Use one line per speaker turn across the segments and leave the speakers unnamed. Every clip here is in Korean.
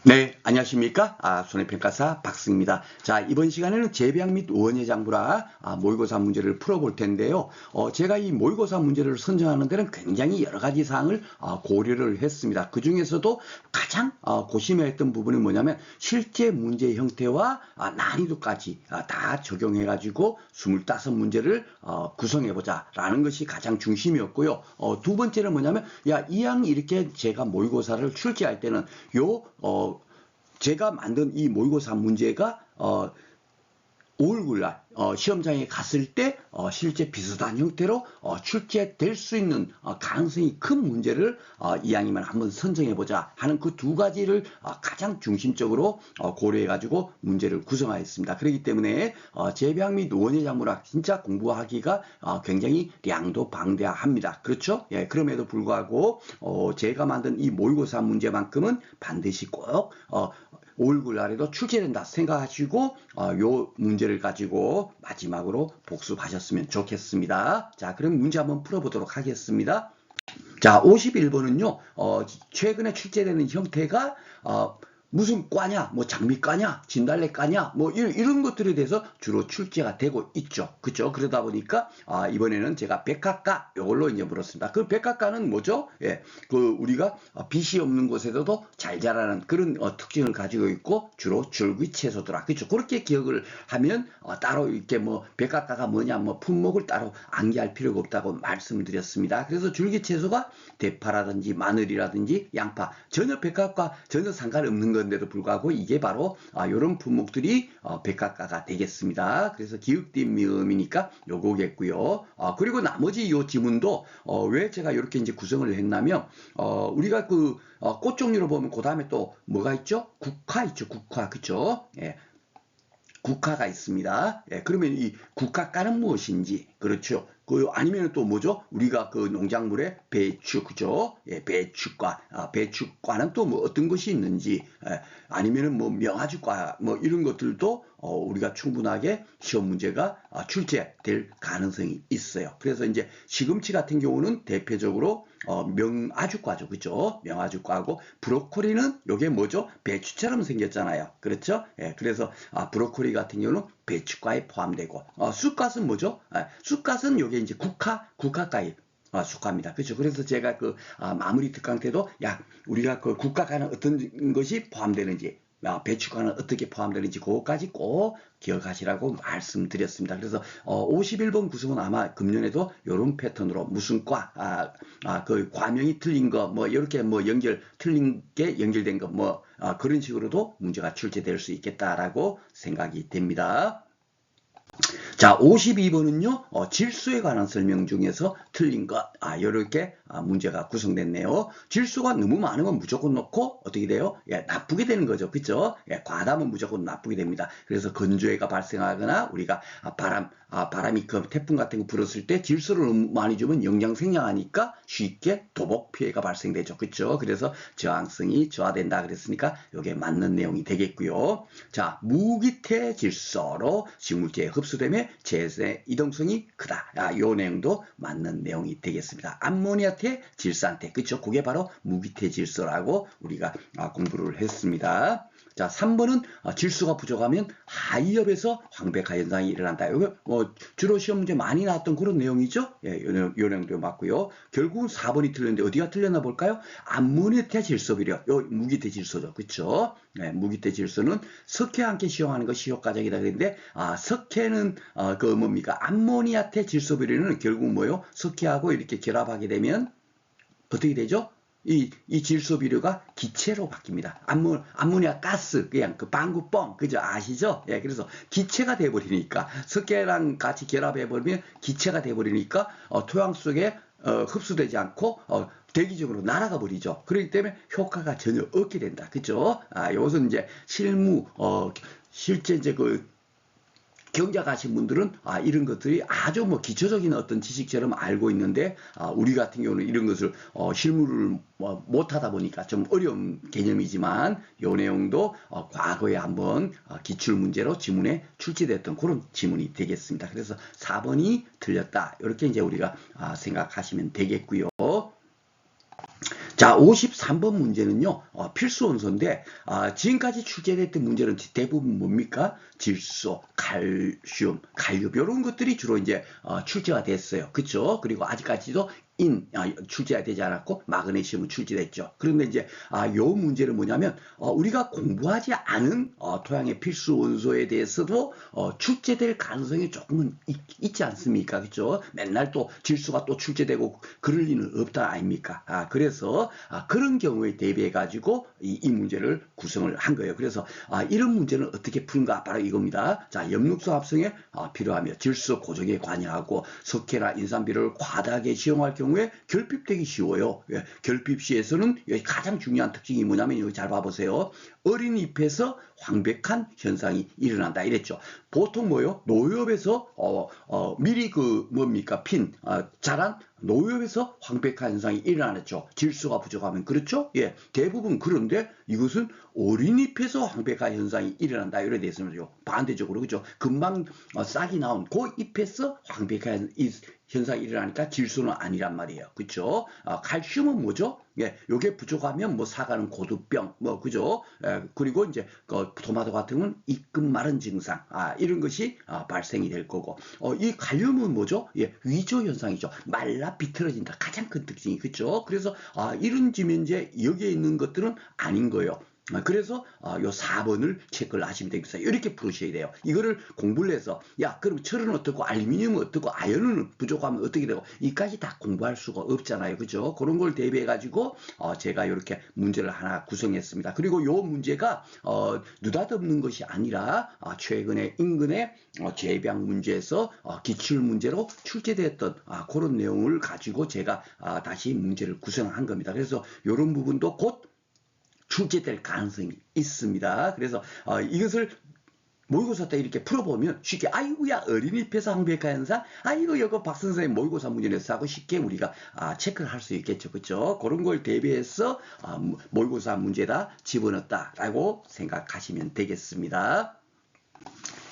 네, 안녕하십니까? 손해평가사 박승입니다. 자, 이번 시간에는 재배학 및 원예 장부라 모의고사 문제를 풀어볼 텐데요. 제가 이 모의고사 문제를 선정하는 데는 굉장히 여러 가지 사항을 고려를 했습니다. 그 중에서도 가장 고심했던 부분이 뭐냐면 실제 문제 형태와 난이도까지 다 적용해가지고 25문제를 구성해보자 라는 것이 가장 중심이었고요. 두 번째는 뭐냐면 이왕 이렇게 제가 모의고사를 출제할 때는 제가 만든 이 모의고사 문제가 5월날 시험장에 갔을 때 실제 비슷한 형태로 출제될 수 있는 가능성이 큰 문제를 이왕이면 한번 선정해보자 하는 그 두 가지를 가장 중심적으로 고려해가지고 문제를 구성하였습니다. 그렇기 때문에 재배학 및 원예 작물학 진짜 공부하기가 굉장히 량도 방대합니다. 그렇죠? 예, 그럼에도 불구하고 제가 만든 이 모의고사 문제만큼은 반드시 꼭 5월 날에도 출제된다 생각하시고 요 문제를 가지고 마지막으로 복습하셨으면 좋겠습니다. 자, 그럼 문제 한번 풀어보도록 하겠습니다. 자, 51번은요, 최근에 출제되는 형태가 무슨 과냐, 뭐 장미과냐, 진달래과냐, 뭐 이런 것들에 대해서 주로 출제가 되고 있죠. 그렇죠? 그러다 보니까 이번에는 제가 백학과 이걸로 이제 물었습니다. 그 백학과는 뭐죠? 예, 그 우리가 빛이 없는 곳에서도 잘 자라는 그런 특징을 가지고 있고 주로 줄기 채소더라. 그렇죠? 그렇게 기억을 하면 따로 이렇게 뭐 백학과가 뭐냐, 뭐 품목을 따로 암기할 필요가 없다고 말씀을 드렸습니다. 그래서 줄기 채소가 대파라든지 마늘이라든지 양파 전혀 백학과 전혀 상관없는 건데도 불구하고 이게 바로 이런 품목들이 백학과가 되겠습니다. 그래서 기역대미음이니까 요거겠고요. 그리고 나머지 요 지문도 왜 제가 이렇게 이제 구성을 했냐면 우리가 그 꽃 종류로 보면 그 다음에 또 뭐가 있죠? 국화 있죠. 국화 그쵸? 예. 국화가 있습니다. 예, 그러면 이 국화과는 무엇인지, 그렇죠? 그 아니면 또 뭐죠? 우리가 그 농작물의 배추, 그죠? 예, 배추과, 배추과는 또 뭐 어떤 것이 있는지, 아니면은 뭐 명아주과, 뭐 이런 것들도 우리가 충분하게 시험 문제가 출제될 가능성이 있어요. 그래서 이제 시금치 같은 경우는 대표적으로 명아주과죠, 그죠? 명아주과고 브로콜리는 요게 뭐죠? 배추처럼 생겼잖아요, 그렇죠? 예, 그래서 브로콜리 같은 경우는 배추과에 포함되고 쑥갓은 뭐죠? 쑥갓은 요게 이제 국화과에 속합니다. 그렇죠. 그래서 제가 그 마무리 특강 때도 우리가 그 국화과는 어떤 것이 포함되는지 배추과는 어떻게 포함되는지 그것까지 꼭 기억하시라고 말씀드렸습니다. 그래서 51번 구성은 아마 금년에도 이런 패턴으로 무슨 그 과명이 틀린 거 뭐 이렇게 뭐 틀린 게 연결된 거 뭐 그런 식으로도 문제가 출제될 수 있겠다라고 생각이 됩니다. 자, 52번은요, 질수에 관한 설명 중에서 틀린 것, 이렇게 문제가 구성됐네요. 질수가 너무 많으면 무조건 넣고, 어떻게 돼요? 예, 나쁘게 되는 거죠. 그죠? 예, 과다면 무조건 나쁘게 됩니다. 그래서 건조해가 발생하거나, 우리가 바람이 그 태풍 같은 거 불었을 때 질소를 너무 많이 주면 영양 생략하니까 쉽게 도복 피해가 발생되죠. 그죠? 그래서 저항성이 저하된다 그랬으니까, 이게 맞는 내용이 되겠고요. 자, 무기태 질소로 식물체에 흡수되며 재생의 이동성이 크다. 요 내용도 맞는 내용이 되겠습니다. 암모니아태 질산태, 그쵸? 그게 바로 무기태 질소라고 우리가 공부를 했습니다. 자, 3번은 질소가 부족하면 하이엽에서 황백화 현상이 일어난다. 이거 주로 시험 문제 많이 나왔던 그런 내용이죠. 예, 요 내용도 맞고요. 결국은 4번이 틀렸는데 어디가 틀렸나 볼까요? 암모니아 질소 비료, 요 무기태 질소죠. 그쵸? 네, 무기태 질소는 석회와 함께 시험하는 것이 효과적이다 그랬는데 석회는 그 뭡니까? 암모니아태 질소 비료는 결국 뭐요? 석회하고 이렇게 결합하게 되면 어떻게 되죠? 이 질소 비료가 기체로 바뀝니다. 암모니아 가스, 그냥 그 방구뻥, 그죠? 아시죠? 예, 그래서 기체가 돼버리니까, 석회랑 같이 결합해버리면 기체가 돼버리니까, 토양 속에, 흡수되지 않고, 대기적으로 날아가 버리죠. 그렇기 때문에 효과가 전혀 없게 된다. 그죠? 이것은 이제 실제 이제 경작 하신 분들은 이런 것들이 아주 뭐 기초적인 어떤 지식처럼 알고 있는데 우리 같은 경우는 이런 것을 실무를 못 하다 보니까 좀 어려운 개념이지만 이 내용도 과거에 한번 기출 문제로 지문에 출제됐던 그런 지문이 되겠습니다. 그래서 4번이 틀렸다. 이렇게 이제 우리가 생각하시면 되겠고요. 자, 53번 문제는요, 필수 원소인데, 지금까지 출제됐던 문제는 대부분 뭡니까? 질소, 칼슘, 칼륨, 이런 것들이 주로 이제, 출제가 됐어요. 그쵸? 그리고 아직까지도 출제가 되지 않았고, 마그네슘은 출제됐죠. 그런데 이제, 요 문제는 뭐냐면, 우리가 공부하지 않은, 토양의 필수 원소에 대해서도, 출제될 가능성이 조금은 있지 않습니까? 그쵸? 맨날 또 질소가 또 출제되고, 그럴 리는 없다 아닙니까? 그래서, 그런 경우에 대비해 가지고 이 문제를 구성을 한 거예요. 그래서 이런 문제는 어떻게 푸는가 바로 이겁니다. 자, 염록소 합성에 필요하며 질소 고정에 관여하고 석회나 인산비료를 과다하게使用할 경우에 결핍되기 쉬워요. 예, 결핍 시에서는 여기 가장 중요한 특징이 뭐냐면 여기 잘 봐보세요. 어린 잎에서 황백한 현상이 일어난다 이랬죠. 보통 뭐요? 노엽에서 미리 그 뭡니까 자란 노엽에서 황백한 현상이 일어나죠. 질소가 부족하면 그렇죠? 예, 대부분 그런데 이것은 어린잎에서 황백한 현상이 일어난다 이래 되었습니다. 반대적으로 그죠? 금방 싹이 나온 그 잎에서 황백한 현상이 일어나니까 질소는 아니란 말이에요. 그렇죠? 칼슘은 뭐죠? 예, 요게 부족하면 뭐 사과는 고두병, 뭐 그죠? 예, 그리고 이제 토마토 같은 경우는 입금 마른 증상, 이런 것이 발생이 될 거고, 이 칼륨은 뭐죠? 예, 위조 현상이죠. 말라 비틀어진다. 가장 큰 특징이 그렇죠? 그래서 이런 지면제 여기에 있는 것들은 아닌 거예요. 그래서 요 4번을 체크를 하시면 되겠어요. 이렇게 풀으셔야 돼요. 이거를 공부를 해서 야 그럼 철은 어떻고 알루미늄은 어떻고 아연은 부족하면 어떻게 되고 이까지 다 공부할 수가 없잖아요. 그죠? 그런 걸 대비해 가지고 제가 이렇게 문제를 하나 구성했습니다. 그리고 요 문제가 느닷없는 것이 아니라 최근에 인근의 재배학 문제에서 기출 문제로 출제되었던 그런 내용을 가지고 제가 다시 문제를 구성한 겁니다. 그래서 이런 부분도 곧 출제될 가능성이 있습니다. 그래서 이것을 모의고사 때 이렇게 풀어보면 쉽게 아이고야 어린이집에서 황백화 현상 아이고 이거 박 선생님 모의고사 문제 내서 하고 쉽게 우리가 체크를 할 수 있겠죠. 그렇죠? 그런 걸 대비해서 모의고사 문제다 집어넣었다라고 생각하시면 되겠습니다.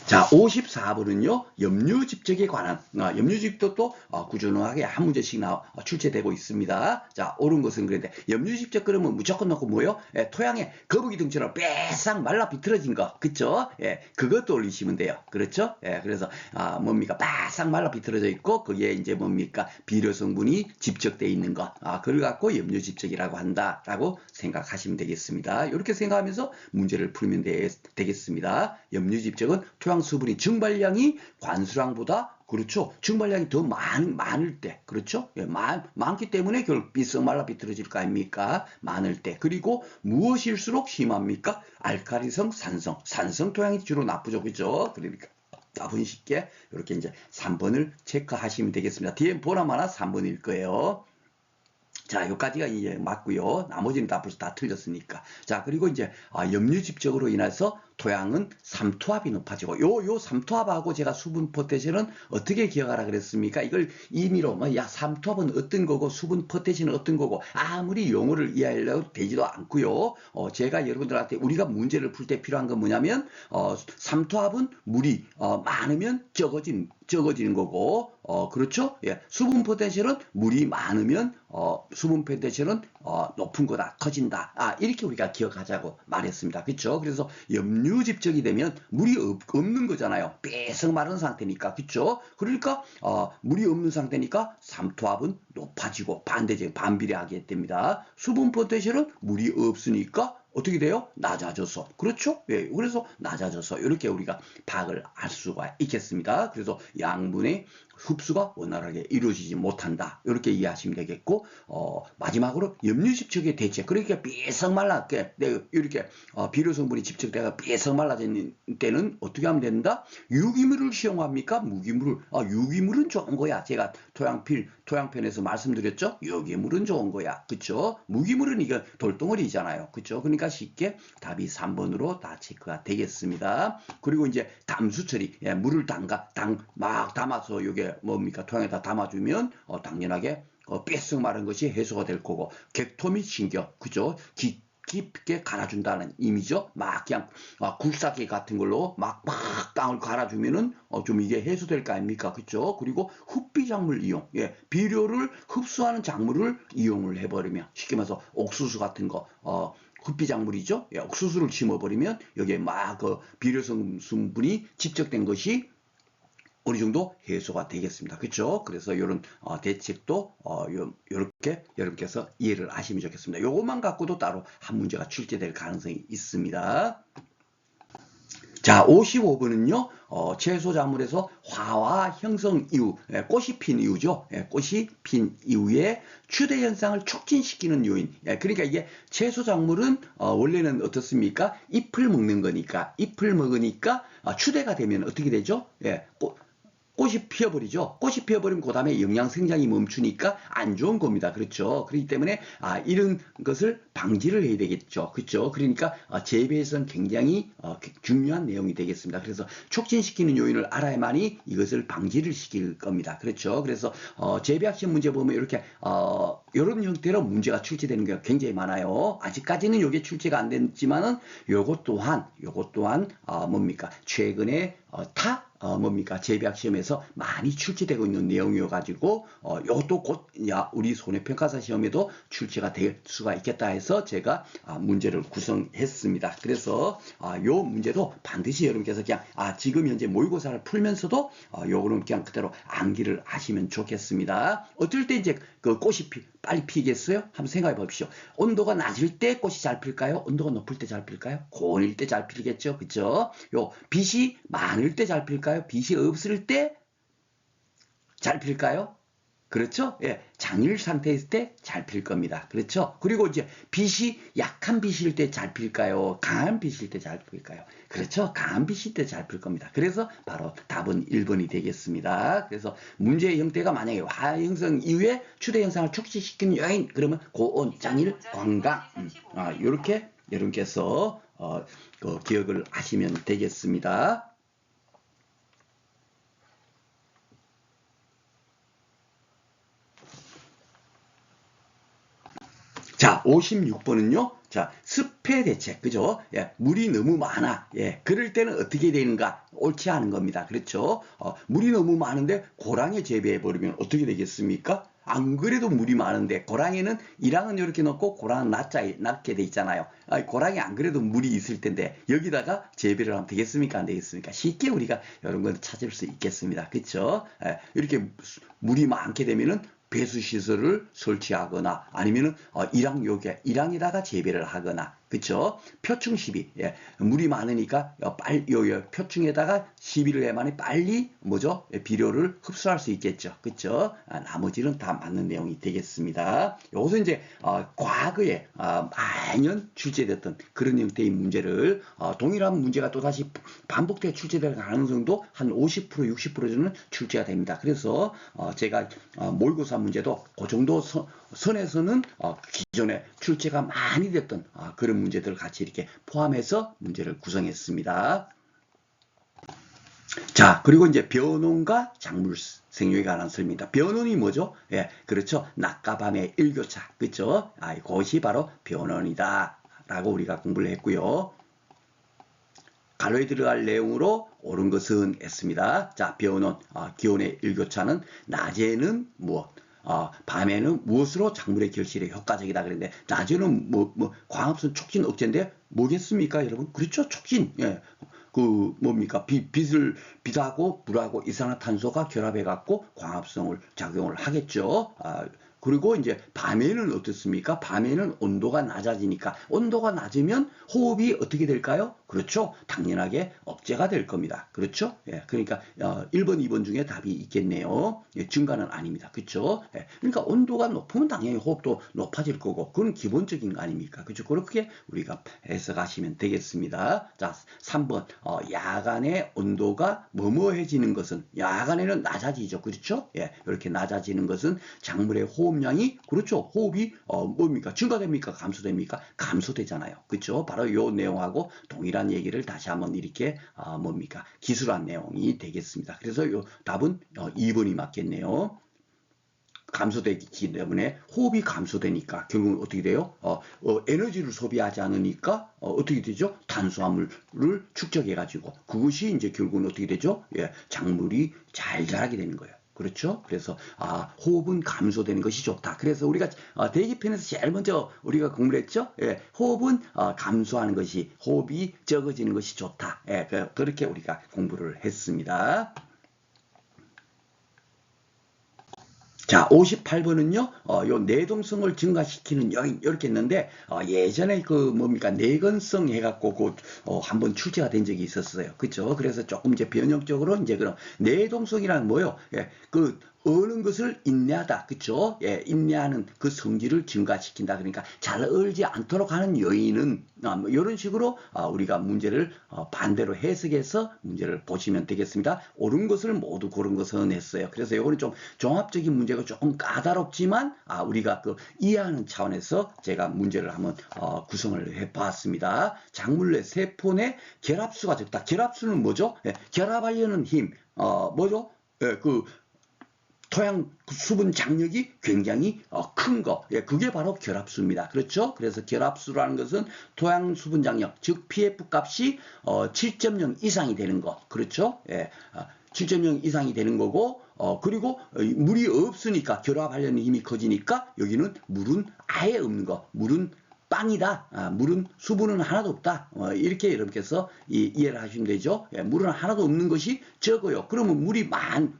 자, 54번은요, 염류집적에 관한, 염류집도 또 꾸준하게 한 문제씩 출제되고 있습니다. 자, 옳은 것은 그런데, 염류집적 그러면 무조건 넣고 뭐요? 예, 토양에 거북이 등처럼 빼싹 말라 비틀어진 거, 그쵸? 예, 그것도 올리시면 돼요. 그렇죠? 예, 그래서, 뭡니까? 바싹 말라 비틀어져 있고, 거기에 이제 뭡니까? 비료 성분이 집적되어 있는 거, 그걸 갖고 염류집적이라고 한다라고 생각하시면 되겠습니다. 이렇게 생각하면서 문제를 풀면 되겠습니다. 염류집적은 토양 수분이 증발량이 관수량보다 그렇죠. 증발량이 더 많을 때, 그렇죠? 예, 많기 때문에 결국 비석 말라 비틀어질 거 아닙니까? 많을 때. 그리고 무엇일수록 심합니까? 알카리성, 산성 토양이 주로 나쁘죠, 그죠? 그러니까 답은 쉽게 이렇게 이제 3번을 체크하시면 되겠습니다. 뒤에 보나마나 3번일 거예요. 자, 여기까지가 이제 맞고요. 나머지는 다 벌써 다 틀렸으니까. 자, 그리고 이제 염류집적으로 인해서 토양은 삼투압이 높아지고 요 삼투압하고 제가 수분 포텐시는 어떻게 기억하라 그랬습니까? 이걸 임의로 야 삼투압은 어떤 거고 수분 포텐시는 어떤 거고 아무리 용어를 이해하려고 되지도 않고요. 제가 여러분들한테 우리가 문제를 풀 때 필요한 건 뭐냐면 삼투압은 물이 많으면 적어지는 거고 그렇죠? 예, 수분 포텐시는 물이 많으면 수분 포텐시는 높은 거다, 커진다. 이렇게 우리가 기억하자고 말했습니다. 그렇죠? 그래서 염류집적이 되면 물이 없는 거잖아요. 빼석 마른 상태니까. 그렇죠? 그러니까 물이 없는 상태니까 삼투압은 높아지고 반대적인 반비례하게 됩니다. 수분 포텐시는 물이 없으니까 어떻게 돼요? 낮아져서. 그렇죠? 예, 그래서 낮아져서 이렇게 우리가 파악을 할 수가 있겠습니다. 그래서 양분의 흡수가 원활하게 이루어지지 못한다. 이렇게 이해하시면 되겠고 마지막으로 염류집적의 대체. 그러니까 삐석 말랐게 이렇게 비료 성분이 집적되가 삐석 말라진 때는 어떻게 하면 된다? 유기물을 시용합니까? 무기물을? 유기물은 좋은 거야. 제가 토양편에서 말씀드렸죠? 유기물은 좋은 거야. 그쵸? 무기물은 이거 돌덩어리잖아요. 그쵸? 그러니까 쉽게 답이 3번으로 다 체크가 되겠습니다. 그리고 이제 담수 처리. 예, 물을 막 담아서 이게 뭡니까? 토양에다 담아주면 당연하게 삐쓱 마른 것이 해소가 될 거고 객토 및 신경, 그죠? 깊게 갈아준다는 의미죠. 막 그냥 굴삭기 같은 걸로 막 땅을 갈아주면은 좀 이게 해소될 거 아닙니까? 그렇죠? 그리고 흡비작물 이용, 예, 비료를 흡수하는 작물을 이용을 해버리면 쉽게 말해서 옥수수 같은 거, 흡비작물이죠. 예, 옥수수를 심어버리면 여기에 막 그 비료 성분이 집적된 것이 어느 정도 해소가 되겠습니다. 그렇죠? 그래서 이런 대책도 이렇게 여러분께서 이해를 하시면 좋겠습니다. 요것만 갖고도 따로 한 문제가 출제될 가능성이 있습니다. 자, 55번은요, 채소 작물에서 화화 형성 이후, 꽃이 핀 이후죠. 꽃이 핀 이후에 추대 현상을 촉진시키는 요인. 그러니까 이게 채소 작물은 원래는 어떻습니까? 잎을 먹는 거니까, 잎을 먹으니까 추대가 되면 어떻게 되죠? 꽃이 피어버리죠. 꽃이 피어버리면 그 다음에 영양 생장이 멈추니까 안 좋은 겁니다. 그렇죠. 그렇기 때문에 이런 것을 방지를 해야 되겠죠. 그렇죠. 그러니까 재배에서는 굉장히 중요한 내용이 되겠습니다. 그래서 촉진시키는 요인을 알아야만이 이것을 방지를 시킬 겁니다. 그렇죠. 그래서 재배학습 문제 보면 이렇게 이런 형태로 문제가 출제되는 게 굉장히 많아요. 아직까지는 이게 출제가 안 됐지만은 요것 또한 뭡니까? 최근에 뭡니까? 재배학 시험에서 많이 출제되고 있는 내용이어가지고, 이것도 곧, 우리 손해평가사 시험에도 출제가 될 수가 있겠다 해서 제가 문제를 구성했습니다. 그래서, 요 문제도 반드시 여러분께서 그냥, 지금 현재 모의고사를 풀면서도, 요거는 그냥 그대로 암기를 하시면 좋겠습니다. 어떨 때 이제 그 꽃이 빨리 피겠어요? 한번 생각해 봅시오. 온도가 낮을 때 꽃이 잘 필까요? 온도가 높을 때 잘 필까요? 고온일 때 잘 필겠죠? 그쵸? 요, 빛이 많을 때 잘 필까요? 빛이 없을 때 잘 필까요? 그렇죠? 예, 장일 상태일 때 잘 필 겁니다. 그렇죠? 그리고 이제 빛이 약한 빛일 때 잘 필까요? 강한 빛일 때 잘 필까요? 그렇죠? 강한 빛일 때 잘 필 겁니다. 그래서 바로 답은 1번이 되겠습니다. 그래서 문제의 형태가 만약에 화형성 이후에 추대 현상을 촉진시키는 요인, 그러면 고온, 장일, 관광, 이렇게 여러분께서 기억을 하시면 되겠습니다. 자, 56번은요. 자, 습해 대책. 그죠? 예, 물이 너무 많아. 예, 그럴 때는 어떻게 되는가? 옳지 않은 겁니다. 그렇죠? 물이 너무 많은데 고랑에 재배해버리면 어떻게 되겠습니까? 안 그래도 물이 많은데 고랑에는 이랑은 이렇게 넣고 고랑은 낮게 돼 있잖아요. 고랑에 안 그래도 물이 있을 텐데 여기다가 재배를 하면 되겠습니까? 안 되겠습니까? 쉽게 우리가 이런 걸 찾을 수 있겠습니다. 그렇죠? 이렇게 물이 많게 되면은 배수 시설을 설치하거나 아니면은 일항에다가 재배를 하거나 그쵸? 표층 시비. 예. 물이 많으니까 표층에다가 시비를 해야만이 빨리 뭐죠? 비료를 흡수할 수 있겠죠. 그쵸? 나머지는 다 맞는 내용이 되겠습니다. 이것은 이제 과거에 많이 출제됐던 그런 형태의 문제를 동일한 문제가 또다시 반복돼 출제될 가능성도 한 50%, 60%는 출제가 됩니다. 그래서 제가 모의고사 문제도 그 정도 선에서는 기존에 출제가 많이 됐던 그런 문제들을 같이 이렇게 포함해서 문제를 구성했습니다. 자, 그리고 이제 변온과 작물 생육에 관한 설명입니다. 변온이 뭐죠? 예, 그렇죠. 낮과 밤의 일교차. 그렇죠? 그것이 바로 변온이다. 라고 우리가 공부를 했고요. 가로에 들어갈 내용으로 옳은 것은 했습니다. 자, 변온, 기온의 일교차는 낮에는 무엇? 밤에는 무엇으로 작물의 결실에 효과적이다 그랬는데 낮에는 광합성 촉진 억제인데 뭐겠습니까 여러분? 그렇죠, 촉진. 예. 뭡니까? 빛하고 물하고 이산화탄소가 결합해 갖고 광합성을 작용을 하겠죠. 그리고 이제 밤에는 어떻습니까? 밤에는 온도가 낮아지니까 온도가 낮으면 호흡이 어떻게 될까요? 그렇죠. 당연하게 억제가 될 겁니다. 그렇죠? 예, 그러니까 1번, 2번 중에 답이 있겠네요. 예, 증가는 아닙니다. 그렇죠? 예, 그러니까 온도가 높으면 당연히 호흡도 높아질 거고 그건 기본적인 거 아닙니까? 그렇죠? 그렇게 우리가 해석하시면 되겠습니다. 자, 3번 야간에 온도가 뭐뭐해지는 것은 야간에는 낮아지죠. 그렇죠? 예, 이렇게 낮아지는 것은 작물의 호흡량이 그렇죠. 호흡이 뭡니까? 증가됩니까? 감소됩니까? 감소되잖아요. 그렇죠? 바로 이 내용하고 동일한 얘기를 다시 한번 이렇게 뭡니까? 기술한 내용이 되겠습니다. 그래서 요 답은 2번이 맞겠네요. 감소되기 때문에 호흡이 감소되니까 결국은 어떻게 돼요? 에너지를 소비하지 않으니까 어떻게 되죠? 탄수화물을 축적해 가지고 그것이 이제 결국은 어떻게 되죠? 예, 작물이 잘 자라게 되는 거예요. 그렇죠? 그래서 호흡은 감소되는 것이 좋다. 그래서 우리가 대기편에서 제일 먼저 우리가 공부를 했죠. 예, 호흡은 감소하는 것이 호흡이 적어지는 것이 좋다. 예, 그렇게 우리가 공부를 했습니다. 자, 58번은요, 요 내동성을 증가시키는 요인, 이렇게 했는데, 예전에 그 뭡니까, 내건성 해갖고, 한번 출제가 된 적이 있었어요. 그쵸? 그래서 조금 이제 변형적으로 이제 그런 내동성이란 뭐요? 예, 어는 것을 인내하다. 그쵸? 예, 인내하는 그 성질을 증가시킨다. 그러니까 잘 얼지 않도록 하는 요인은, 뭐 이런 식으로 우리가 문제를 반대로 해석해서 문제를 보시면 되겠습니다. 옳은 것을 모두 고른 것은 했어요. 그래서 이거는 좀 종합적인 문제가 조금 까다롭지만 우리가 그 이해하는 차원에서 제가 문제를 한번 구성을 해봤습니다. 작물 내 세포 내 결합수가 적다. 결합수는 뭐죠? 예, 결합하려는 힘, 뭐죠? 예, 토양 수분 장력이 굉장히 큰 거, 예, 그게 바로 결합수입니다. 그렇죠? 그래서 결합수라는 것은 토양 수분 장력, 즉 pF 값이 7.0 이상이 되는 거, 그렇죠? 예, 7.0 이상이 되는 거고, 그리고 물이 없으니까 결합하려는 힘이 커지니까 여기는 물은 아예 없는 거, 물은 빵이다. 물은 수분은 하나도 없다. 이렇게 여러분께서 이해를 하시면 되죠. 예, 물은 하나도 없는 것이 적어요. 그러면 물이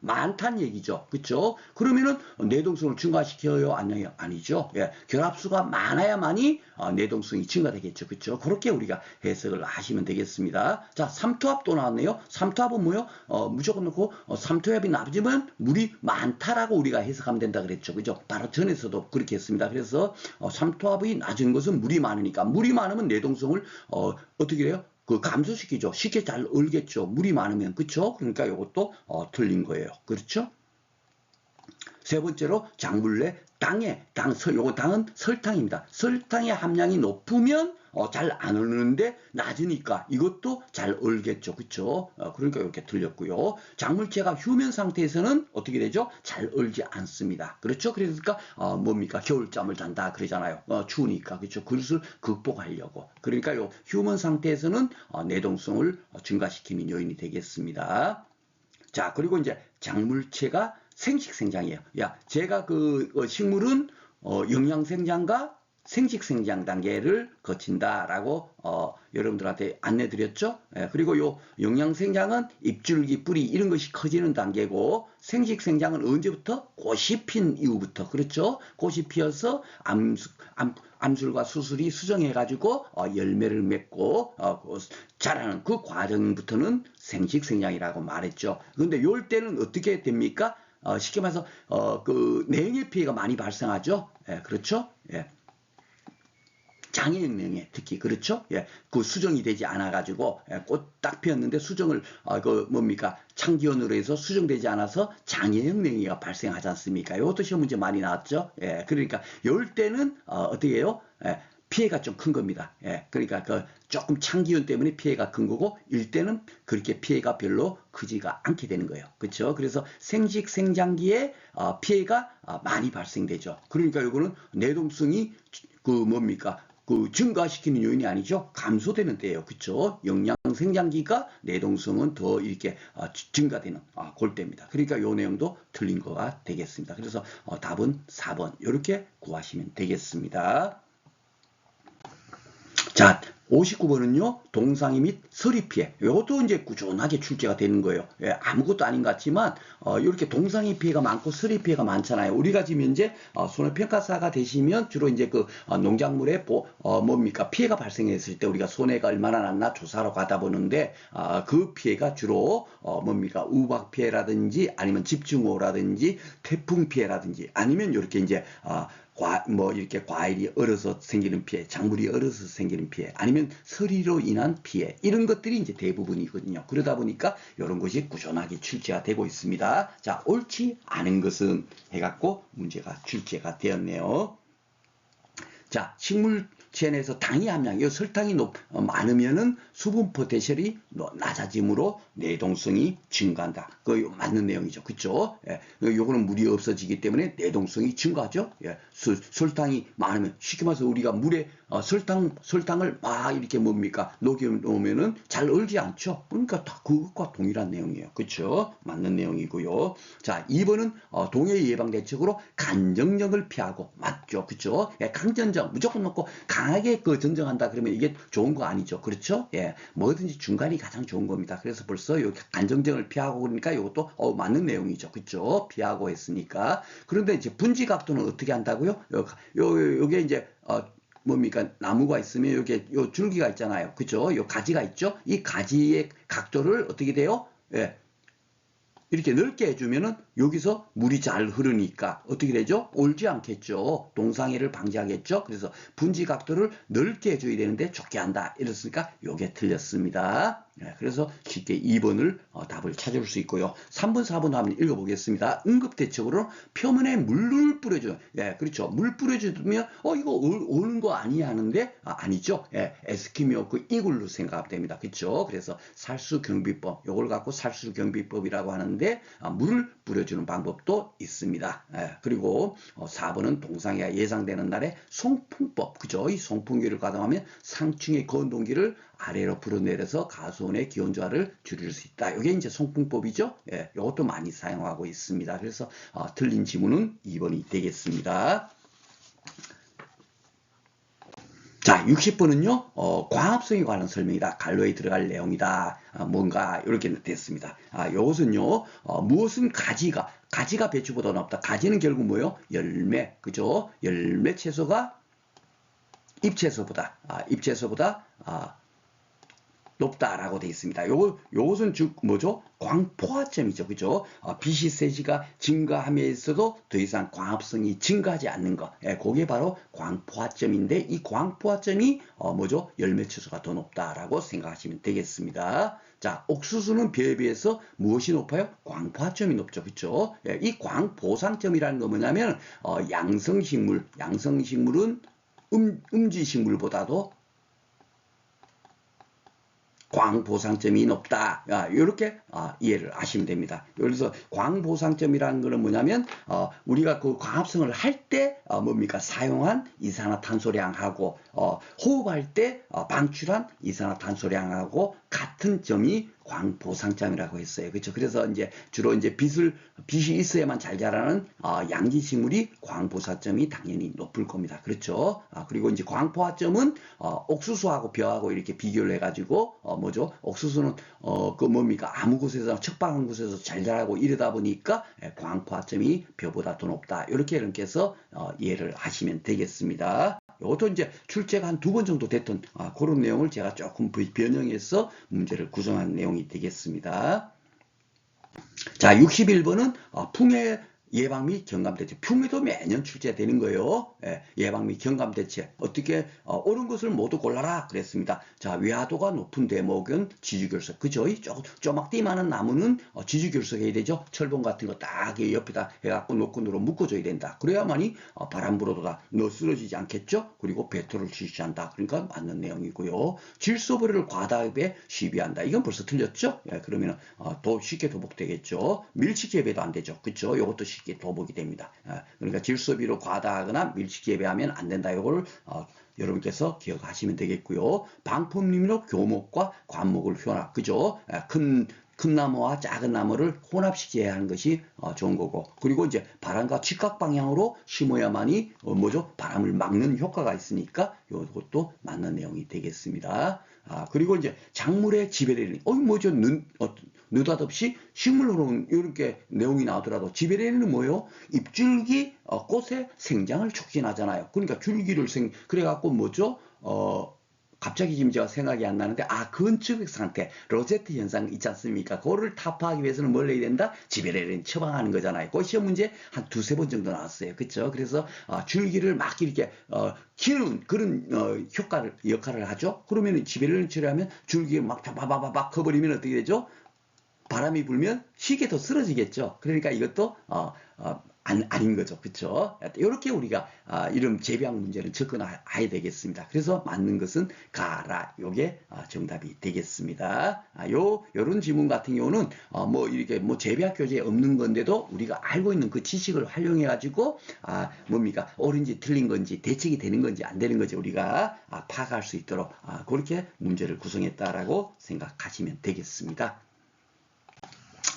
많다는 얘기죠. 그렇죠? 그러면은 내동성을 증가시켜요? 아니요? 아니죠. 예, 결합수가 많아야만이 내동성이 증가되겠죠. 그렇죠? 그렇게 우리가 해석을 하시면 되겠습니다. 자, 삼투압 또 나왔네요. 삼투압은 뭐요? 무조건 넣고 삼투압이 낮으면 물이 많다라고 우리가 해석하면 된다 그랬죠. 그죠? 바로 전에서도 그렇게 했습니다. 그래서 삼투압이 낮은 것은 물이 많으니까 물이 많으면 내동성을 어떻게 해요? 감소시키죠. 쉽게 잘 얼겠죠. 물이 많으면. 그렇죠? 그러니까 이것도 틀린 거예요. 그렇죠? 세 번째로 작물 내 요거 당은 설탕입니다. 설탕의 함량이 높으면 잘 안 얼는데 낮으니까 이것도 잘 얼겠죠. 그쵸? 그러니까 이렇게 틀렸고요. 작물체가 휴면 상태에서는 어떻게 되죠? 잘 얼지 않습니다. 그렇죠? 그러니까 뭡니까? 겨울잠을 잔다 그러잖아요. 추우니까. 그렇죠? 그것을 극복하려고. 그러니까 요 휴면 상태에서는 내동성을 증가시키는 요인이 되겠습니다. 자, 그리고 이제 작물체가 생식생장이에요. 제가 식물은 영양생장과 생식생장 단계를 거친다라고 여러분들한테 안내드렸죠. 예, 그리고 요 영양생장은 잎줄기, 뿌리 이런 것이 커지는 단계고 생식생장은 언제부터? 꽃이 핀 이후부터. 그렇죠? 꽃이 피어서 암술과 수술이 수정해가지고 열매를 맺고 자라는 그 과정부터는 생식생장이라고 말했죠. 그런데 요 때는 어떻게 됩니까? 쉽게 말해서 내용의 피해가 많이 발생하죠. 예, 그렇죠? 예. 장애형 냉해 특히 그렇죠? 예, 수정이 되지 않아 가지고 꽃 딱 피었는데 수정을 뭡니까 창기원으로 해서 수정되지 않아서 장애형 냉해가 발생하지 않습니까? 이것도 시험 문제 많이 나왔죠. 예, 그러니까 이럴 때는 어떻게 해요? 예, 피해가 좀 큰 겁니다. 예, 그러니까 조금 창기원 때문에 피해가 큰 거고 일때는 그렇게 피해가 별로 크지가 않게 되는 거예요. 그렇죠? 그래서 생식생장기에 피해가 많이 발생되죠. 그러니까 이거는 내동성이 뭡니까? 증가시키는 요인이 아니죠. 감소되는 때예요. 그렇죠? 영양생장기가 내동성은 더 이렇게 증가되는 그때입니다. 그러니까 이 내용도 틀린 거가 되겠습니다. 그래서 답은 4번 이렇게 구하시면 되겠습니다. 자, 59번은요, 동상이 및 서리 피해. 이것도 이제 꾸준하게 출제가 되는 거예요. 예, 아무것도 아닌 것 같지만, 이렇게 동상이 피해가 많고 서리 피해가 많잖아요. 우리가 지금 이제, 손해평가사가 되시면 주로 이제 농작물에 뭡니까? 피해가 발생했을 때 우리가 손해가 얼마나 났나 조사하러 가다 보는데, 그 피해가 주로, 뭡니까? 우박 피해라든지 아니면 집중호우라든지 태풍 피해라든지 아니면 이렇게 이제, 이렇게 과일이 얼어서 생기는 피해, 작물이 얼어서 생기는 피해, 아니면 서리로 인한 피해, 이런 것들이 이제 대부분이거든요. 그러다 보니까 이런 것이 꾸준하게 출제가 되고 있습니다. 자, 옳지 않은 것은 해갖고 문제가 출제가 되었네요. 자, 식물 체내에서 당의 함량, 이 설탕이 많으면은 수분 포텐셜이 낮아지므로 내동성이 증가한다. 그 맞는 내용이죠. 그쵸? 예. 요거는 물이 없어지기 때문에 내동성이 증가하죠. 예. 설탕이 많으면 쉽게 말해서 우리가 물에 설탕을 막 이렇게 뭡니까? 녹여 놓으면은 잘 얼지 않죠. 그러니까 다 그것과 동일한 내용이에요. 그쵸? 맞는 내용이고요. 자, 2번은 동해 예방 대책으로 간정정을 피하고 맞죠. 그쵸? 예, 강전정 무조건 놓고 강하게 그 전정한다 그러면 이게 좋은 거 아니죠. 그렇죠? 예, 뭐든지 중간이 가장 좋은 겁니다. 그래서 벌써 요 간정정을 피하고 그러니까 이것도 맞는 내용이죠. 그쵸? 피하고 했으니까. 그런데 이제 분지 각도는 어떻게 한다고요? 요게 이제 뭡니까? 나무가 있으면 요게 요 줄기가 있잖아요. 그죠? 요 가지가 있죠? 이 가지의 각도를 어떻게 돼요? 예. 이렇게 넓게 해주면은 여기서 물이 잘 흐르니까 어떻게 되죠? 올지 않겠죠. 동상해를 방지하겠죠. 그래서 분지 각도를 넓게 해줘야 되는데 좁게 한다. 이랬으니까 요게 틀렸습니다. 그래서 쉽게 2번을 답을 찾을 수 있고요. 3번, 4번 한번 읽어보겠습니다. 응급대책으로 표면에 물을 뿌려줘요. 예, 그렇죠. 물 뿌려주면 이거 오는 거 아니야 하는데 아니죠. 예, 에스키모 그 이글루 생각하면 됩니다. 그렇죠. 그래서 살수경비법 요걸 갖고 살수경비법이라고 하는데 물을 뿌려주는 방법도 있습니다. 예, 그리고 4번은 동상해가 예상되는 날에 송풍법. 그죠. 이 송풍기를 가동하면 상층의 건동기를 아래로 불어내려서 가수원의 기온 저하를 줄일 수 있다. 이게 이제 송풍법이죠. 예, 이것도 많이 사용하고 있습니다. 그래서 틀린 지문은 2번이 되겠습니다. 자, 60번은요, 광합성에 관한 설명이다. 갈로에 들어갈 내용이다. 뭔가, 이렇게 됐습니다. 이것은요, 무엇은 가지가 배추보다 높다. 가지는 결국 뭐예요? 열매, 그죠? 열매 채소가 잎채소보다, 높다라고 되어 있습니다. 요것은 즉 뭐죠? 광포화점이죠. 그죠? 빛이 세지가 증가함에 있어도 더 이상 광합성이 증가하지 않는 것. 예, 그게 바로 광포화점인데 이 광포화점이 뭐죠? 열매추수가 더 높다라고 생각하시면 되겠습니다. 자, 옥수수는 벼에 비해서 무엇이 높아요? 광포화점이 높죠. 그죠? 예, 이 광보상점이라는 건 뭐냐면 양성식물은 음지식물보다도 광보상점이 높다. 이렇게 이해를 하시면 됩니다. 그래서 광보상점이라는 것은 뭐냐면 우리가 그 광합성을 할 때 뭡니까? 사용한 이산화탄소량하고 호흡할 때 방출한 이산화탄소량하고 같은 점이 광보상점이라고 했어요. 그렇죠? 그래서 이제 주로 이제 빛이 있어야만 잘 자라는 양지식물이 광보사점이 당연히 높을 겁니다. 그렇죠? 그리고 이제 광포화점은 옥수수하고 벼하고 이렇게 비교를 해가지고 뭐죠? 옥수수는 그 뭡니까? 아무 곳에서 척박한 곳에서 잘 자라고 이러다 보니까 광포화점이 벼보다 더 높다. 이렇게 해서 이해를 하시면 되겠습니다. 이것도 이제 출제가 한 2번 정도 됐던 그런 내용을 제가 조금 변형해서 문제를 구성한 내용이 되겠습니다. 자, 61번은 풍해 예방 및 경감 대책. 풍해도 매년 출제되는 거예요. 예방 및 경감 대책. 어떻게 옳은 것을 모두 골라라 그랬습니다. 자, 외화도가 높은 대목은 지주결석. 그죠? 쪼막띠만한 나무는 지주결석해야 되죠. 철봉 같은 거 딱 옆에다 해갖고 노끈으로 묶어줘야 된다. 그래야만이 바람 불어도 다 쓰러지지 않겠죠? 그리고 배토를 실시한다. 그러니까 맞는 내용이고요. 질소보리를 과다흡에 시비한다. 이건 벌써 틀렸죠? 그러면 쉽게 도복되겠죠. 밀치재배도 안 되죠. 그죠? 이것도 쉽게 도복이 됩니다. 그러니까 질소비로 과다하거나 밀치재배하면 안 된다. 이걸 여러분께서 기억하시면 되겠고요. 방품림으로 교목과 관목을 혼합. 그죠? 큰 나무와 작은 나무를 혼합시켜야 하는 것이 좋은 거고. 그리고 이제 바람과 직각 방향으로 심어야만이 뭐죠? 바람을 막는 효과가 있으니까 이것도 맞는 내용이 되겠습니다. 그리고 이제 작물의 지배례는 뭐죠? 느닷없이 식물로는 이렇게 내용이 나오더라도 지배례는 뭐예요? 잎줄기 꽃의 생장을 촉진하잖아요. 그러니까 줄기를 그래갖고 뭐죠? 갑자기 지금 제가 생각이 안 나는데 건축 상태 로제트 현상 있지 않습니까? 그거를 타파하기 위해서는 뭘 해야 된다? 지배례를 처방하는 거잖아요. 그 시험 문제 한 2-3번 정도 나왔어요. 그렇죠? 그래서 줄기를 막 이렇게 키우는 그런 역할을 하죠. 그러면 지배례를 처리하면 줄기가 막 바바바박 커버리면 어떻게 되죠? 바람이 불면 쉽게 더 쓰러지겠죠. 그러니까 이것도 아닌 거죠. 그쵸? 이렇게 우리가 이런 재배학 문제를 접근해야 되겠습니다. 그래서 맞는 것은 가라. 요게 정답이 되겠습니다. 요런 지문 같은 경우는 뭐 이렇게 뭐 재배학 교재에 없는 건데도 우리가 알고 있는 그 지식을 활용해 가지고 뭡니까? 옳은지 틀린 건지 대책이 되는 건지 안 되는 건지 우리가 파악할 수 있도록 그렇게 문제를 구성했다라고 생각하시면 되겠습니다.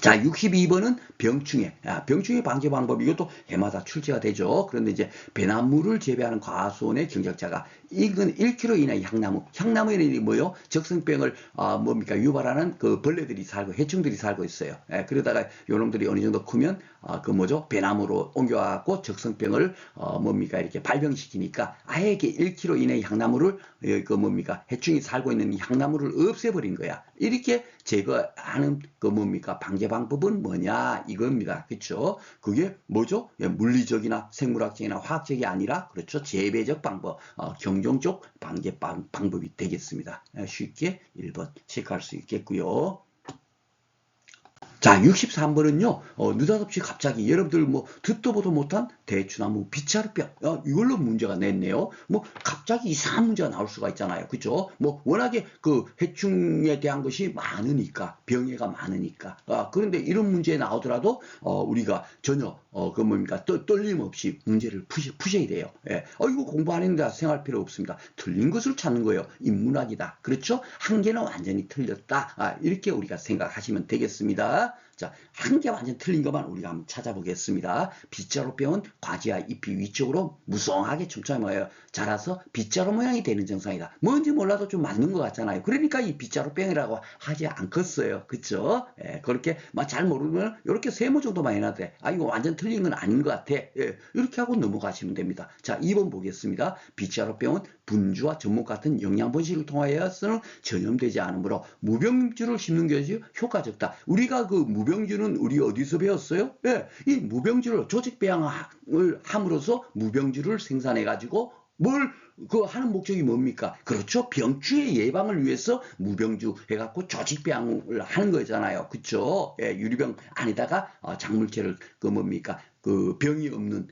자, 62번은 병충해. 병충해 방제 방법, 이것도 해마다 출제가 되죠. 그런데 이제 배나무를 재배하는 과수원의 경작자가 인근 1km 이내의 향나무. 향나무에는 뭐요? 적성병을, 뭡니까? 유발하는 그 벌레들이 살고, 해충들이 살고 있어요. 그러다가 요놈들이 어느 정도 크면, 그 뭐죠? 배나무로 옮겨갖고 적성병을, 뭡니까? 이렇게 발병시키니까 아예 이렇게 1km 이내의 향나무를, 그 뭡니까? 해충이 살고 있는 이 향나무를 없애버린 거야. 이렇게 제거하는 그 뭡니까? 방제 방법은 뭐냐 이겁니다. 그렇죠? 그게 뭐죠? 물리적이나 생물학적이나 화학적이 아니라 그렇죠? 재배적 방법, 경종적 방제 방법이 되겠습니다. 쉽게 1번 체크할 수 있겠고요. 자, 63번은요, 느닷없이 갑자기 여러분들 뭐 듣도 보도 못한 대추나무 빗자루병, 이걸로 문제가 냈네요. 뭐 갑자기 이상한 문제가 나올 수가 있잖아요. 그죠? 뭐 워낙에 그 해충에 대한 것이 많으니까, 병해가 많으니까. 그런데 이런 문제 나오더라도 우리가 전혀 그 뭡니까 떨림없이 문제를 푸셔야 돼요. 예. 이거 공부 안 했는데 생각할 필요 없습니다. 틀린 것을 찾는 거예요. 인문학이다. 그렇죠? 한 개는 완전히 틀렸다. 이렇게 우리가 생각하시면 되겠습니다. 자, 한 개 완전 틀린 것만 우리가 한번 찾아보겠습니다. 빗자루병은 과지와 잎이 위쪽으로 무성하게 촘촘하게 자라서 빗자루 모양이 되는 정상이다. 뭔지 몰라도 좀 맞는 것 같잖아요. 그러니까 이 빗자루병이라고 하지 않겠어요. 그쵸? 예, 그렇게 잘 모르면 이렇게 세모 정도만 해놔도 돼. 이거 완전 틀린 건 아닌 것 같아. 예, 이렇게 하고 넘어가시면 됩니다. 자, 2번 보겠습니다. 빗자루병은 분주와 전목 같은 영양 번식을 통하여서는 전염되지 않으므로 무병주를 심는 것이 효과적다. 우리가 그 무병주는 우리 어디서 배웠어요? 예, 이 무병주를 조직 배양을 함으로써 무병주를 생산해 가지고 뭘 그 하는 목적이 뭡니까? 그렇죠. 병주의 예방을 위해서 무병주 해갖고 조직 배양을 하는 거잖아요. 그렇죠. 예, 유리병 안에다가 작물체를 그 뭡니까? 그 병이 없는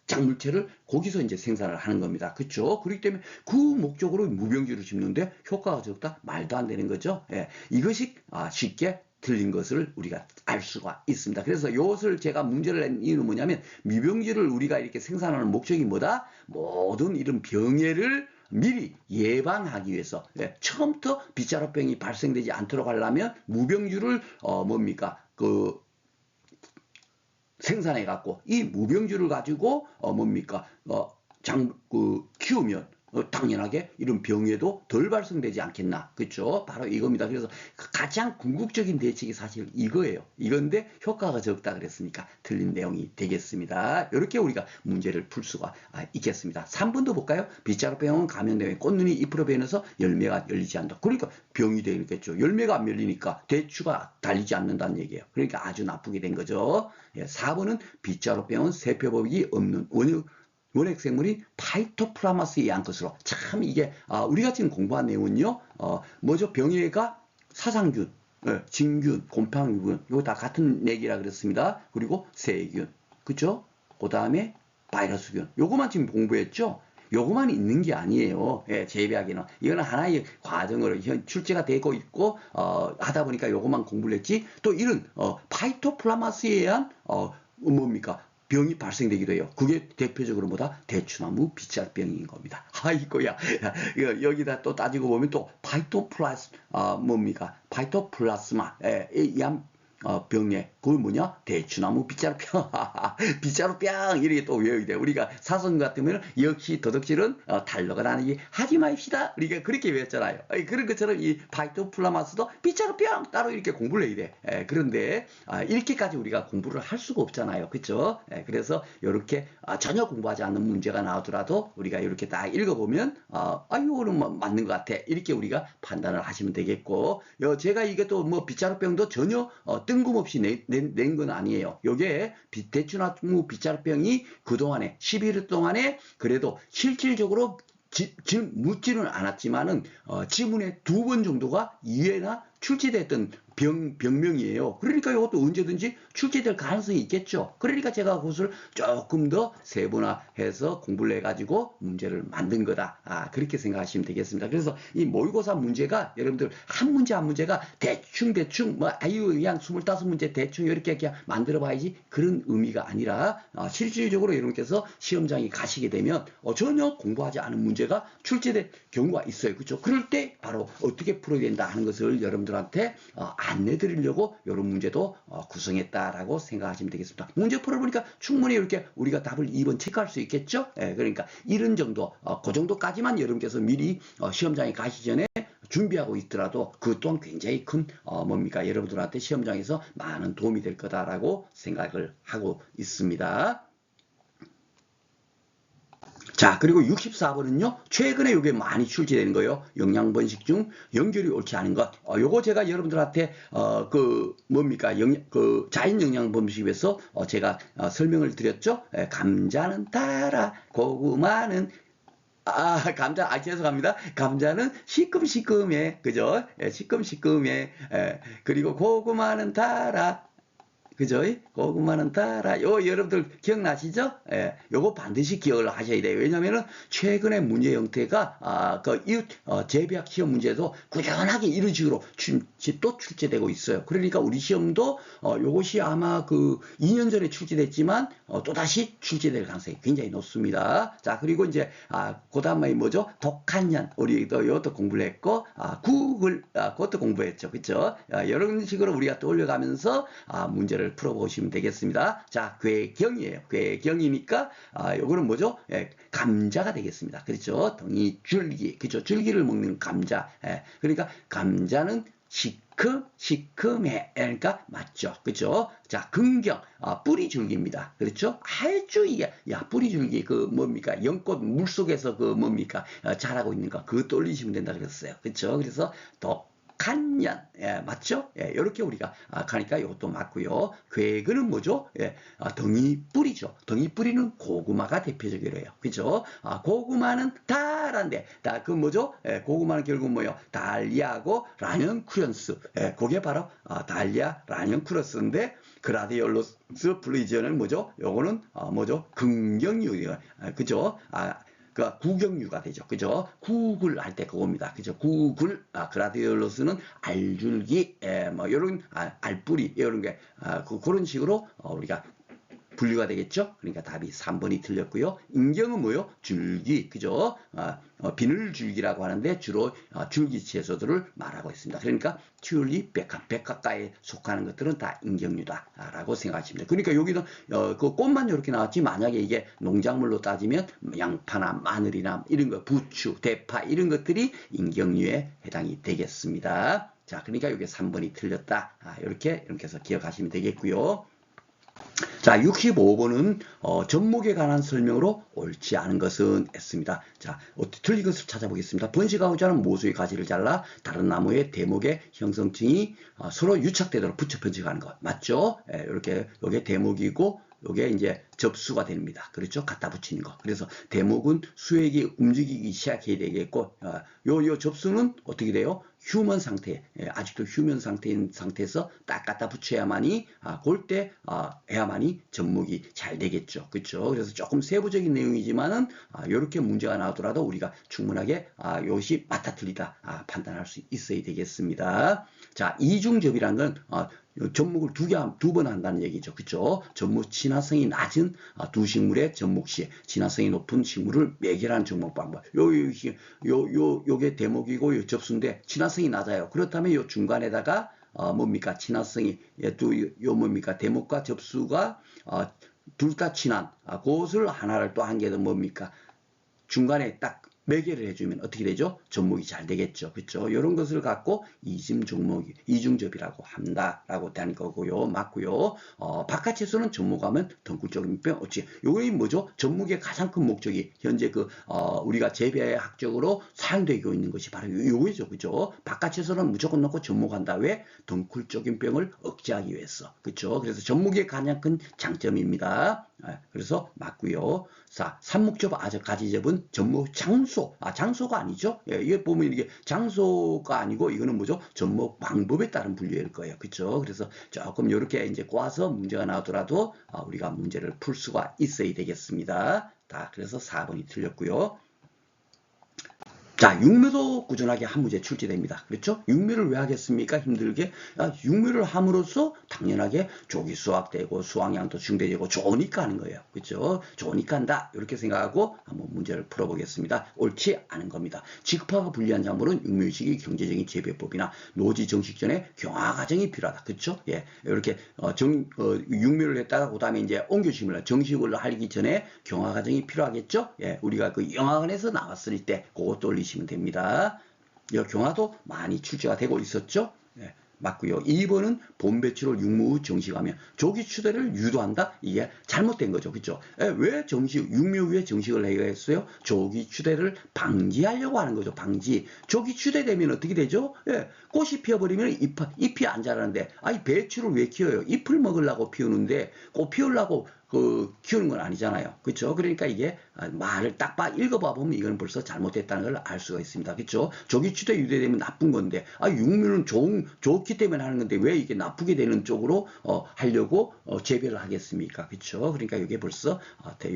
작물체를 거기서 이제 생산을 하는 겁니다. 그렇죠? 그렇기 때문에 그 목적으로 무병주를 심는데 효과가 적다? 말도 안 되는 거죠. 예, 이것이 쉽게 틀린 것을 우리가 알 수가 있습니다. 그래서 이것을 제가 문제를 낸 이유는 뭐냐면 미병주를 우리가 이렇게 생산하는 목적이 뭐다? 모든 이런 병해를 미리 예방하기 위해서 처음부터 빗자루병이 발생되지 않도록 하려면 무병주를 뭡니까? 그 생산해 갖고 이 무병주를 가지고 뭡니까 키우면 당연하게 이런 병에도 덜 발생되지 않겠나. 그렇죠? 바로 이겁니다. 그래서 가장 궁극적인 대책이 사실 이거예요. 이건데 효과가 적다 그랬으니까 틀린 내용이 되겠습니다. 이렇게 우리가 문제를 풀 수가 있겠습니다. 3번도 볼까요? 빗자루병은 감염되면 꽃눈이 잎으로 변해서 열매가 열리지 않는다. 그러니까 병이 되겠죠. 열매가 안 열리니까 대추가 달리지 않는다는 얘기예요. 그러니까 아주 나쁘게 된 거죠. 4번은 빗자루병은 세포법이 없는 원핵생물이 파이토플라마스에 의한 것으로. 참 이게 우리가 지금 공부한 내용은요. 뭐죠? 병해가 사상균, 진균, 곰팡이균 이거 다 같은 얘기라 그랬습니다. 그리고 세균, 그죠? 그 다음에 바이러스균. 요거만 지금 공부했죠. 요거만 있는 게 아니에요. 예, 재배하기는 이거는 하나의 과정으로 출제가 되고 있고 하다 보니까 요거만 공부를 했지. 또 이런 파이토플라마스에 의한 뭡니까? 병이 발생되기도 해요. 그게 대표적으로 뭐다? 대추나무 빗자루병인 겁니다. 아이고야. 여기다 또 따지고 보면 또 뭡니까? 파이토플라스마에 의한 병에 그걸 뭐냐? 대추나무 빗자루병. 빗자루병 이렇게 또 외워야 돼. 우리가 사선 같으면 역시 도덕질은 달러가 나누기 하지 마십시다. 우리가 그렇게 외웠잖아요. 그런 것처럼 이 파이토플라마스도 빗자루병 따로 이렇게 공부를 해야 돼. 그런데 이렇게까지 우리가 공부를 할 수가 없잖아요. 그렇죠? 그래서 이렇게 전혀 공부하지 않는 문제가 나오더라도 우리가 이렇게 딱 읽어보면 이거는 맞는 것 같아. 이렇게 우리가 판단을 하시면 되겠고 제가 이게 또 뭐 빗자루병도 전혀 뜬금없이 낸 건 아니에요. 요게 대추나무 빗자루병이 그동안에 11일 동안에 그래도 실질적으로 묻지는 않았지만은 지문에 2번 정도가 2회나 출제됐던 병명이에요. 그러니까 이것도 언제든지 출제될 가능성이 있겠죠. 그러니까 제가 그것을 조금 더 세분화해서 공부를 해가지고 문제를 만든 거다. 그렇게 생각하시면 되겠습니다. 그래서 이 모의고사 문제가 여러분들 한 문제 한 문제가 대충 뭐 아유 그냥 25문제 대충 이렇게 그냥 만들어 봐야지 그런 의미가 아니라 실질적으로 여러분께서 시험장에 가시게 되면 전혀 공부하지 않은 문제가 출제될 경우가 있어요. 그렇죠? 그럴 때 바로 어떻게 풀어야 된다 하는 것을 여러분들한테 안내 드리려고 이런 문제도 구성했다라고 생각하시면 되겠습니다. 문제 풀어보니까 충분히 이렇게 우리가 답을 2번 체크할 수 있겠죠? 그러니까 이런 정도, 그 정도까지만 여러분께서 미리 시험장에 가시기 전에 준비하고 있더라도 그 또한 굉장히 큰 뭡니까 여러분들한테 시험장에서 많은 도움이 될 거다라고 생각을 하고 있습니다. 자, 그리고 64번은요, 최근에 이게 많이 출제되는 거예요. 영양번식 중 연결이 옳지 않은 것. 요거 제가 여러분들한테, 자연 영양번식에서 제가 설명을 드렸죠. 감자는 달아, 고구마는 죄송합니다. 감자는 시큼시큼해. 그죠? 시큼시큼해. 그리고 고구마는 달아. 그죠? 고구마는 달아. 여러분들 기억나시죠? 요거 반드시 기억을 하셔야 돼요. 왜냐면은 최근에 문제 형태가, 재배학 시험 문제도 꾸준하게 이런 식으로 또 출제되고 있어요. 그러니까 우리 시험도, 요것이 아마 2년 전에 출제됐지만, 또다시 출제될 가능성이 굉장히 높습니다. 자, 그리고 이제, 그 다음에 뭐죠? 독한 년. 우리도 이것도 공부를 했고, 그것도 공부했죠. 그쵸? 이런 식으로 우리가 떠올려가면서, 문제를 풀어보시면 되겠습니다. 자, 궤경이에요. 궤경이니까 요거는 뭐죠? 감자가 되겠습니다. 그렇죠? 덩이 줄기. 그렇죠? 줄기를 먹는 감자. 그러니까 감자는 시큼해. 그러니까 맞죠. 그렇죠? 자, 긍경. 뿌리 줄기입니다. 그렇죠? 아주 이게 뿌리 줄기 뭡니까? 연꽃 물속에서 자라고 있는 거. 그거 떠올리시면 된다 그랬어요. 그렇죠? 그래서 간년, 맞죠? 이렇게 우리가 가니까 이것도 맞고요. 괴근은 뭐죠? 덩이뿌리죠. 덩이뿌리는 고구마가 대표적이래요. 그죠? 고구마는 달한데, 뭐죠? 고구마는 결국 뭐요? 달리아고 라년쿠런스. 그게 바로 달리아 라년쿠런스인데 그라디올로스 플루이지언은 뭐죠? 요거는 뭐죠? 긍정유예요. 그죠? 구경류가 되죠. 그죠? 구글 할 때 그겁니다. 그죠? 구글, 그라디올로스는 알줄기, 요런, 알뿌리, 요런 게, 그런 식으로, 우리가 분류가 되겠죠? 그러니까 답이 3번이 틀렸고요. 인경은 뭐요? 줄기, 그죠? 비늘줄기라고 하는데 주로 줄기 채소들을 말하고 있습니다. 그러니까 튤립, 백합과에 속하는 것들은 다 인경류다라고 생각하시면 돼요. 그러니까 여기는 그 꽃만 이렇게 나왔지 만약에 이게 농작물로 따지면 양파나 마늘이나 이런 거, 부추, 대파 이런 것들이 인경류에 해당이 되겠습니다. 자, 그러니까 이게 3번이 틀렸다. 이렇게 해서 기억하시면 되겠고요. 자, 65번은 접목에 관한 설명으로 옳지 않은 것은 했습니다. 자, 틀린 것을 찾아보겠습니다. 번식하고자 하는 모수의 가지를 잘라 다른 나무의 대목의 형성층이 서로 유착되도록 붙여 번식하는 것. 맞죠? 이렇게 요게 대목이고 요게 이제 접수가 됩니다. 그렇죠? 갖다 붙이는 거. 그래서 대목은 수액이 움직이기 시작해야 되겠고, 요 접수는 어떻게 돼요? 휴먼 상태, 아직도 휴먼 상태인 상태에서 딱 갖다 붙여야만이, 그럴 때, 해야만이 접목이 잘 되겠죠. 그렇죠? 그래서 조금 세부적인 내용이지만은, 요렇게 문제가 나오더라도 우리가 충분하게, 요것이 맞다 틀리다, 판단할 수 있어야 되겠습니다. 자, 이중접이라는 건, 접목을 두 번 한다는 얘기죠. 그죠? 접목 친화성이 낮은 두 식물의 접목 시 친화성이 높은 식물을 매개하는 접목 방법. 요게 대목이고 요 접수인데 친화성이 낮아요. 그렇다면 요 중간에다가 뭡니까? 친화성이 뭡니까? 대목과 접수가 둘 다 친한 그것을 하나를 또 한 개 더 뭡니까? 중간에 딱 매개를 해주면 어떻게 되죠? 접목이 잘 되겠죠. 그렇죠? 이런 것을 갖고 이중접이라고 한다라고 되는 거고요. 맞고요. 바깥에서는 접목하면 덩굴적인 병 어찌 요게 뭐죠? 접목의 가장 큰 목적이 현재 우리가 재배학적으로 사용되고 있는 것이 바로 요거죠. 그죠? 바깥에서는 무조건 넣고 접목한다. 왜? 덩굴적인 병을 억제하기 위해서. 그렇죠? 그래서 접목의 가장 큰 장점입니다. 그래서 맞고요. 자, 삽목접 가지접은 접목 장소 장소가 아니죠. 예, 이게 보면 이게 장소가 아니고 이거는 뭐죠? 접목 방법에 따른 분류일 거예요. 그렇죠? 그래서 조금 이렇게 이제 꼬아서 문제가 나오더라도 우리가 문제를 풀 수가 있어야 되겠습니다. 그래서 4번이 틀렸고요. 자, 육묘도 꾸준하게 한 문제 출제됩니다. 그렇죠? 육묘를 왜 하겠습니까? 힘들게. 육묘를 함으로써 당연하게 쪽이 수확되고 수확량도 증대되고 좋으니까 하는 거예요. 그렇죠? 좋으니까 한다. 이렇게 생각하고 한번 문제를 풀어보겠습니다. 옳지 않은 겁니다. 지급화가 불리한 작물은 육묘식이 경제적인 재배법이나 노지 정식 전에 경화 과정이 필요하다. 그렇죠? 예, 이렇게 육묘를 했다가 그다음에 이제 옮겨심을 정식을 하기 전에 경화 과정이 필요하겠죠? 예, 우리가 그 영화관에서 나왔을 때 그것도 올리시면 됩니다. 이 경화도 많이 출제가 되고 있었죠. 네, 맞고요. 2번은 본 배출을 육묘 후 정식하면 조기 추대를 유도한다. 이게 잘못된 거죠. 그렇죠? 왜 육묘 후에 정식을 해야 했어요? 조기 추대를 방지하려고 하는 거죠. 방지. 조기 추대되면 어떻게 되죠? 꽃이 피어버리면 잎이 안 자라는데, 배추를 왜 키워요? 잎을 먹으려고 피우는데 꽃 피우려고 키우는 건 아니잖아요. 그렇죠? 그러니까 이게 말을 딱 읽어봐 보면 이건 벌써 잘못됐다는 걸 알 수가 있습니다. 그렇죠? 조기 추대 유대되면 나쁜 건데, 육묘는 좋기 때문에 하는 건데 왜 이게 나쁘게 되는 쪽으로 하려고 재배를 하겠습니까? 그렇죠? 그러니까 이게 벌써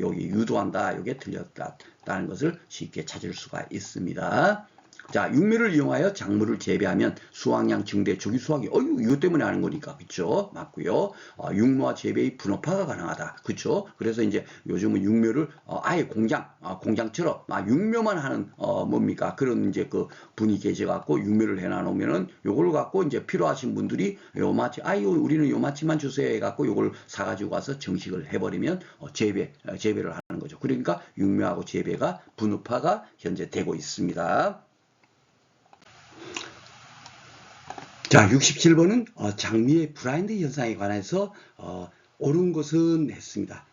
여기 유도한다, 이게 틀렸다는 것을 쉽게 찾을 수가 있습니다. 자, 육묘를 이용하여 작물을 재배하면 수확량 증대, 조기 수확이 이것 때문에 하는 거니까. 그쵸? 맞고요. 육묘와 재배의 분업화가 가능하다. 그쵸? 그래서 이제 요즘은 육묘를 아예 공장처럼 육묘만 하는 뭡니까? 그런 이제 그 분이 계셔 갖고 육묘를 해 놔놓으면은 요걸 갖고 이제 필요하신 분들이 요마치 우리는 요마치만 주세요 해 갖고 요걸 사 가지고 와서 정식을 해 버리면 재배를 하는 거죠. 그러니까 육묘하고 재배가 분업화가 현재 되고 있습니다. 자, 67번은 장미의 블라인드 현상에 관해서 옳은 것은 했습니다.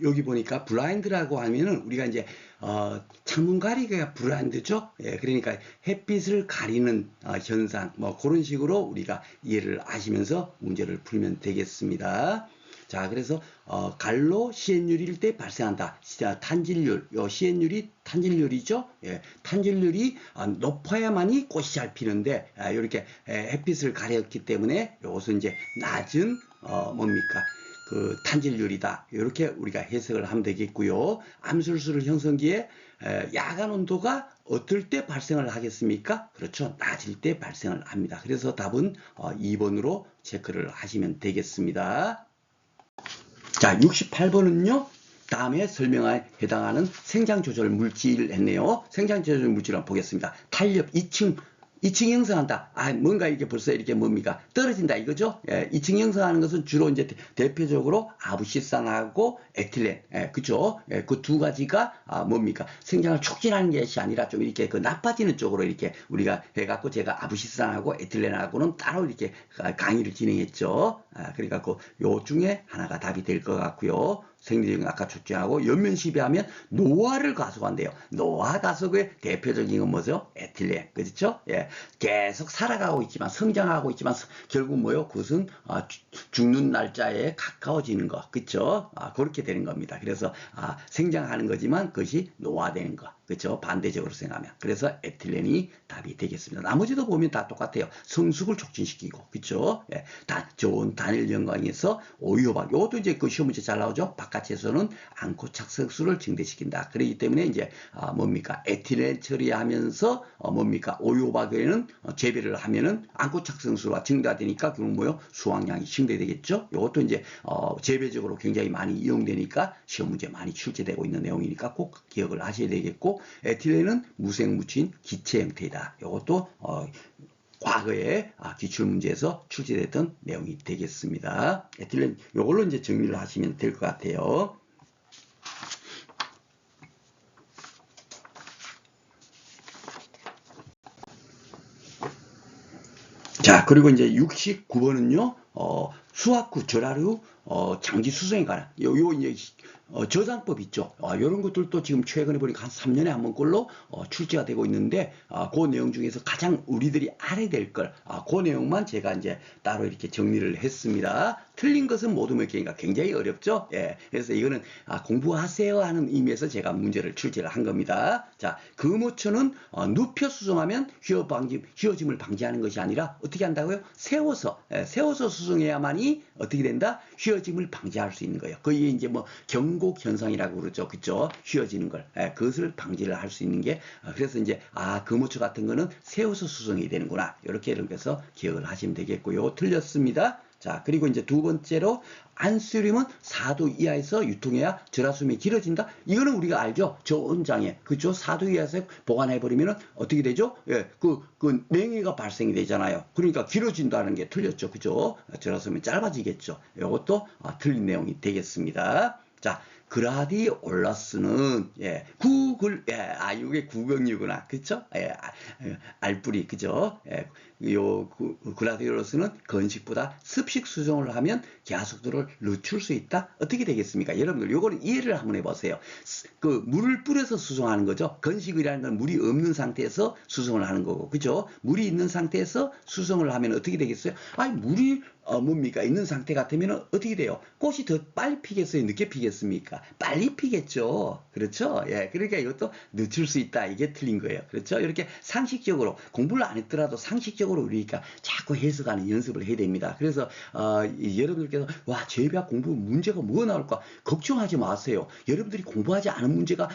여기 보니까 블라인드라고 하면은 우리가 이제 창문 가리개가 블라인드죠. 예, 그러니까 햇빛을 가리는 현상, 뭐 그런 식으로 우리가 이해를 하시면서 문제를 풀면 되겠습니다. 자, 그래서 갈로 시엔율일 때 발생한다. 탄질률, 시엔율이 탄질률이죠. 예, 탄질률이 높아야만이 꽃이 잘 피는데 이렇게 햇빛을 가렸기 때문에 이것은 이제 낮은 뭡니까? 그 탄질률이다. 이렇게 우리가 해석을 하면 되겠고요. 암술술 형성기에 야간 온도가 어떨 때 발생을 하겠습니까? 그렇죠. 낮을 때 발생을 합니다. 그래서 답은 2번으로 체크를 하시면 되겠습니다. 자, 68번은요. 다음에 설명에 해당하는 생장조절 물질을 했네요. 생장조절 물질을 한번 보겠습니다. 탄력 2층 형성한다. 뭔가 이게 벌써 이렇게 뭡니까? 떨어진다 이거죠? 2층 형성하는 것은 주로 이제 대표적으로 아부시산하고 에틸렌. 그죠? 그 두 가지가 뭡니까? 생장을 촉진하는 것이 아니라 좀 이렇게 그 나빠지는 쪽으로 이렇게 우리가 해갖고 제가 아부시산하고 에틸렌하고는 따로 이렇게 강의를 진행했죠. 그러니까 요 중에 하나가 답이 될 것 같고요. 생리적인 악화 촉진하고 연면시비하면 노화를 가속한대요. 노화 가속의 대표적인 건 뭐죠? 에틸렌. 그렇죠? 예. 계속 살아가고 있지만 성장하고 있지만 결국 뭐요? 그것은 죽는 날짜에 가까워지는 거. 그렇죠? 그렇게 되는 겁니다. 그래서 생장하는 거지만 그것이 노화되는 거. 그렇죠? 반대적으로 생각하면. 그래서 에틸렌이 답이 되겠습니다. 나머지도 보면 다 똑같아요. 성숙을 促진시키고. 그렇죠? 예. 좋은 단일 영광에서 오유호박. 이것도 이제 그 시험 문제 잘 나오죠? 바깥에서는 안코 착색수를 증대시킨다. 그렇기 때문에 이제 뭡니까? 에틸렌 처리하면서 뭡니까? 오유호박에는 재배를 하면은 안코 착색수가 증가되니까 그건 뭐요? 수확량이 증대되겠죠? 이것도 이제 재배적으로 굉장히 많이 이용되니까 시험 문제 많이 출제되고 있는 내용이니까 꼭 기억을 하셔야 되겠고, 에틸렌은 무생무친 기체 형태이다. 이것도 과거에 기출문제에서 출제됐던 내용이 되겠습니다. 에틸렌 이걸로 이제 정리를 하시면 될 것 같아요. 자, 그리고 이제 69번은요. 수확 후 절할 후 장지 수성에 관한 요 이제 저장법 있죠. 이런 것들도 지금 최근에 보니까 한 3년에 한 번꼴로 출제가 되고 있는데 그 내용 중에서 가장 우리들이 알아야 될 걸, 그 내용만 제가 이제 따로 이렇게 정리를 했습니다. 틀린 것은 모두 몇 개니까 굉장히 어렵죠. 예, 그래서 이거는 공부하세요 하는 의미에서 제가 문제를 출제를 한 겁니다. 자, 금호초는 눕혀 수성하면 휘어짐을 방지하는 것이 아니라 어떻게 한다고요? 세워서 수성해야만이 어떻게 된다? 휘어짐을 방지할 수 있는 거예요. 그게 이제 뭐 경곡 현상이라고 그러죠. 그죠? 휘어지는 걸. 그것을 방지를 할 수 있는 게, 그래서 이제, 금호초 같은 거는 세워서 수성이 되는구나. 이렇게 해서 기억을 하시면 되겠고요. 틀렸습니다. 자, 그리고 이제 두 번째로 안수륨은 4도 이하에서 유통해야 절하수명이 길어진다. 이거는 우리가 알죠. 저온장애. 그죠? 4도 이하에서 보관해버리면 어떻게 되죠? 예, 그 냉해가 발생이 되잖아요. 그러니까 길어진다는 게 틀렸죠. 그죠? 절하수명이 짧아지겠죠. 이것도 틀린 내용이 되겠습니다. 자, 그라디올라스는 이게 구경류구나. 그쵸? 알뿌리, 그죠? 그라디올라스는 건식보다 습식 수정을 하면 가속도를 늦출 수 있다. 어떻게 되겠습니까? 여러분들 요거는 이해를 한번 해보세요. 그 물을 뿌려서 수정하는 거죠. 건식이라는 건 물이 없는 상태에서 수정을 하는 거고, 그죠? 물이 있는 상태에서 수정을 하면 어떻게 되겠어요? 물이 있는 상태 같으면 어떻게 돼요? 꽃이 더 빨리 피겠어요? 늦게 피겠습니까? 빨리 피겠죠. 그렇죠? 예. 그러니까 이것도 늦출 수 있다. 이게 틀린 거예요. 그렇죠? 이렇게 상식적으로, 공부를 안 했더라도 상식적으로 우리가 자꾸 해석하는 연습을 해야 됩니다. 그래서, 여러분들께서, 제배학 공부 문제가 뭐 나올까? 걱정하지 마세요. 여러분들이 공부하지 않은 문제가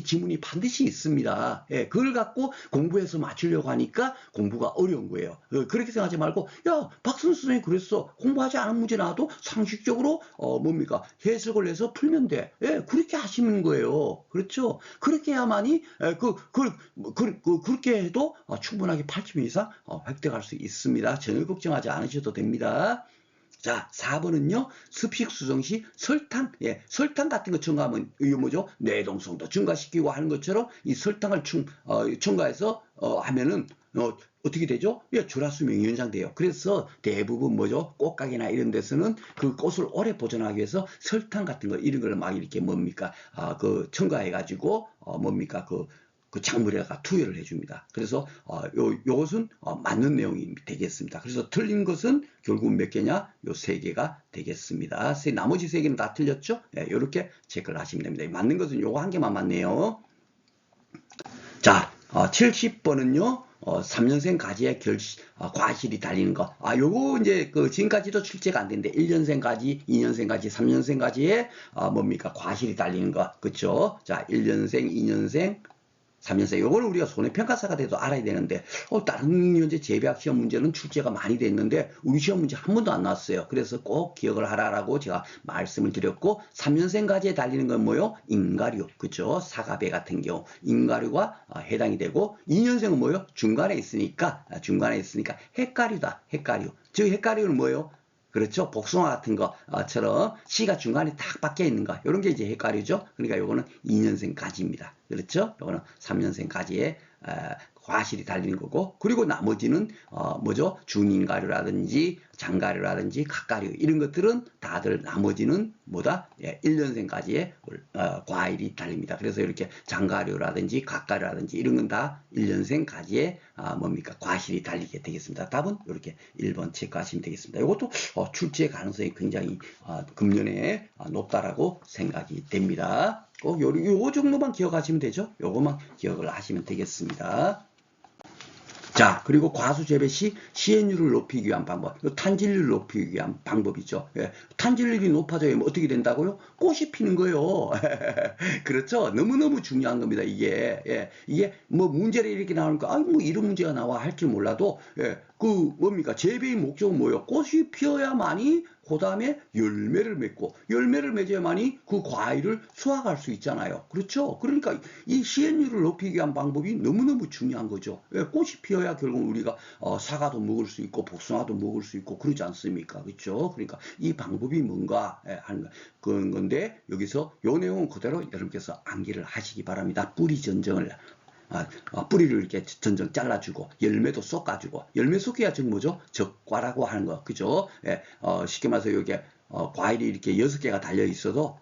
지문이 반드시 있습니다. 예. 그걸 갖고 공부해서 맞추려고 하니까 공부가 어려운 거예요. 그렇게 생각하지 말고, 박선수 선생님이 그랬어. 공부하지 않은 문제 나와도 상식적으로 해석을 해서 풀면 돼. 예, 그렇게 하시는 거예요. 그렇죠? 그렇게 해야만이 그렇게 해도 충분하게 80점 이상 획득할 수 있습니다. 전혀 걱정하지 않으셔도 됩니다. 자, 4번은요, 습식 수정 시 설탕 같은 거 첨가하면, 이게 뭐죠? 내동성도 증가시키고 하는 것처럼 이 설탕을 첨가해서, 하면은, 어떻게 되죠? 절하수명이 연장돼요. 그래서 대부분 뭐죠? 꽃가게나 이런 데서는 그 꽃을 오래 보존하기 위해서 설탕 같은 거, 이런 걸 막 이렇게 첨가해가지고, 그 작물에다가 투여를 해줍니다. 그래서 요것은 맞는 내용이 되겠습니다. 그래서 틀린 것은 결국 몇 개냐? 요 세 개가 되겠습니다. 나머지 세 개는 다 틀렸죠? 이렇게 체크를 하시면 됩니다. 맞는 것은 요거 한 개만 맞네요. 자, 70번은요. 3년생 가지에 과실이 달리는 거. 요거 이제 지금까지도 출제가 안 되는데 1년생 가지, 2년생 가지, 3년생 가지에 과실이 달리는 거. 그쵸? 자, 1년생, 2년생, 3년생. 요거는 우리가 손해평가사가 돼도 알아야 되는데, 다른 현재 재배학 시험 문제는 출제가 많이 됐는데, 우리 시험 문제 한 번도 안 나왔어요. 그래서 꼭 기억을 하라라고 제가 말씀을 드렸고, 3년생까지에 달리는 건 뭐요? 인가류. 그죠? 사과배 같은 경우. 인가류가 해당이 되고, 2년생은 뭐요? 중간에 있으니까 헷가류다. 헷가류. 즉, 헷가류는 뭐요? 그렇죠. 복숭아 같은 것처럼 씨가 중간에 딱 박혀 있는 거. 이런 게 이제 헷갈리죠. 그러니까 요거는 2년생까지입니다. 그렇죠. 요거는 3년생까지의 과실이 달리는 거고, 그리고 나머지는 뭐죠? 중인가류라든지 장가류라든지 각가류 이런 것들은 다들 나머지는 뭐다? 1년생까지의 과일이 달립니다. 그래서 이렇게 장가류라든지 각가류라든지 이런 건 다 1년생까지의 과실이 달리게 되겠습니다. 답은 이렇게 1번 체크하시면 되겠습니다. 이것도 출제 가능성이 굉장히 금년에 높다라고 생각이 됩니다. 요 정도만 기억하시면 되죠. 요것만 기억을 하시면 되겠습니다. 자, 그리고 과수 재배 시 시행률을 높이기 위한 방법. 탄질률을 높이기 위한 방법이죠. 탄질률이 높아져야 어떻게 된다고요? 꽃이 피는 거예요. 그렇죠? 너무너무 중요한 겁니다, 이게. 이게 문제를 이렇게 나오니까, 이런 문제가 나와 할 줄 몰라도, 재배의 목적은 뭐예요? 꽃이 피어야만이 그 다음에 열매를 맺고, 열매를 맺어야만이 그 과일을 수확할 수 있잖아요. 그렇죠? 그러니까 이 시행률을 높이기 위한 방법이 너무너무 중요한 거죠. 꽃이 피어야 결국 우리가 사과도 먹을 수 있고 복숭아도 먹을 수 있고 그러지 않습니까? 그렇죠? 그러니까 이 방법이 뭔가 하는 그런 건데, 여기서 요 내용은 그대로 여러분께서 암기를 하시기 바랍니다. 뿌리 전정을 뿌리를 이렇게 전정 잘라주고 열매도 쏟아주고 열매 쏟기가 즉 뭐죠? 적과라고 하는 거 그죠? 예, 쉽게 말해서 여기에 과일이 이렇게 6개가 달려 있어도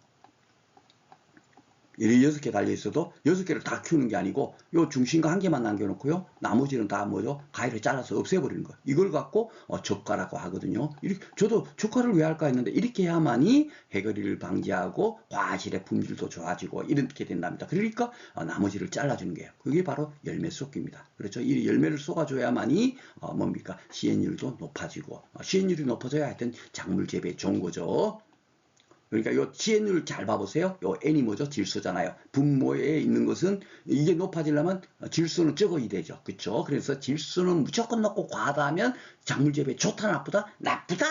이 6개 달려 있어도 6개를 다 키우는 게 아니고 요 중심과 한 개만 남겨놓고요. 나머지는 다 뭐죠? 가위를 잘라서 없애버리는 거예요. 이걸 갖고 젓가라고 하거든요. 이렇게, 저도 젓가를 왜 할까 했는데 이렇게 해야만이 해거리를 방지하고 과실의 품질도 좋아지고 이렇게 된답니다. 그러니까 나머지를 잘라주는 거예요. 그게 바로 열매 쏟기입니다. 그렇죠? 이 열매를 쏟아줘야만이 뭡니까? 시행률도 높아지고 시행률이 높아져야 하여튼 작물 재배에 좋은 거죠. 그러니까 요 지혜율 잘 봐보세요. 요 n이 뭐죠? 질소잖아요. 분모에 있는 것은 이게 높아지려면 질소는 적어야 되죠. 그쵸? 그래서 질소는 무조건 높고 과하다면 작물 재배에 좋다 나쁘다? 나쁘다!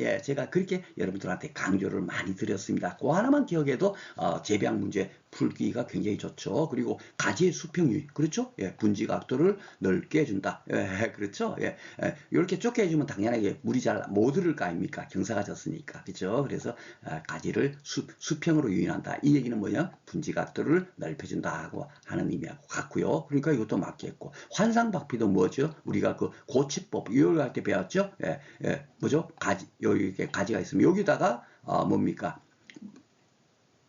예, 제가 그렇게 여러분들한테 강조를 많이 드렸습니다. 그 하나만 기억해도 재배학 문제 풀기가 굉장히 좋죠. 그리고 가지의 수평률, 그렇죠? 예, 분지 각도를 넓게 해준다. 예, 그렇죠? 예, 예, 이렇게 좁게 해주면 당연하게 물이 잘 못 들을 거 아닙니까? 경사가 졌으니까. 그렇죠? 그래서 가지를 수평으로 유인한다. 이 얘기는 뭐냐? 분지 각도를 넓혀준다고 하는 의미하고 같고요. 그러니까 이것도 맞겠고. 환상박피도 뭐죠? 우리가 그 고치법, 유효를 할 때 배웠죠? 예, 예, 뭐죠? 가지, 여기 가지가 있으면 여기다가 뭡니까?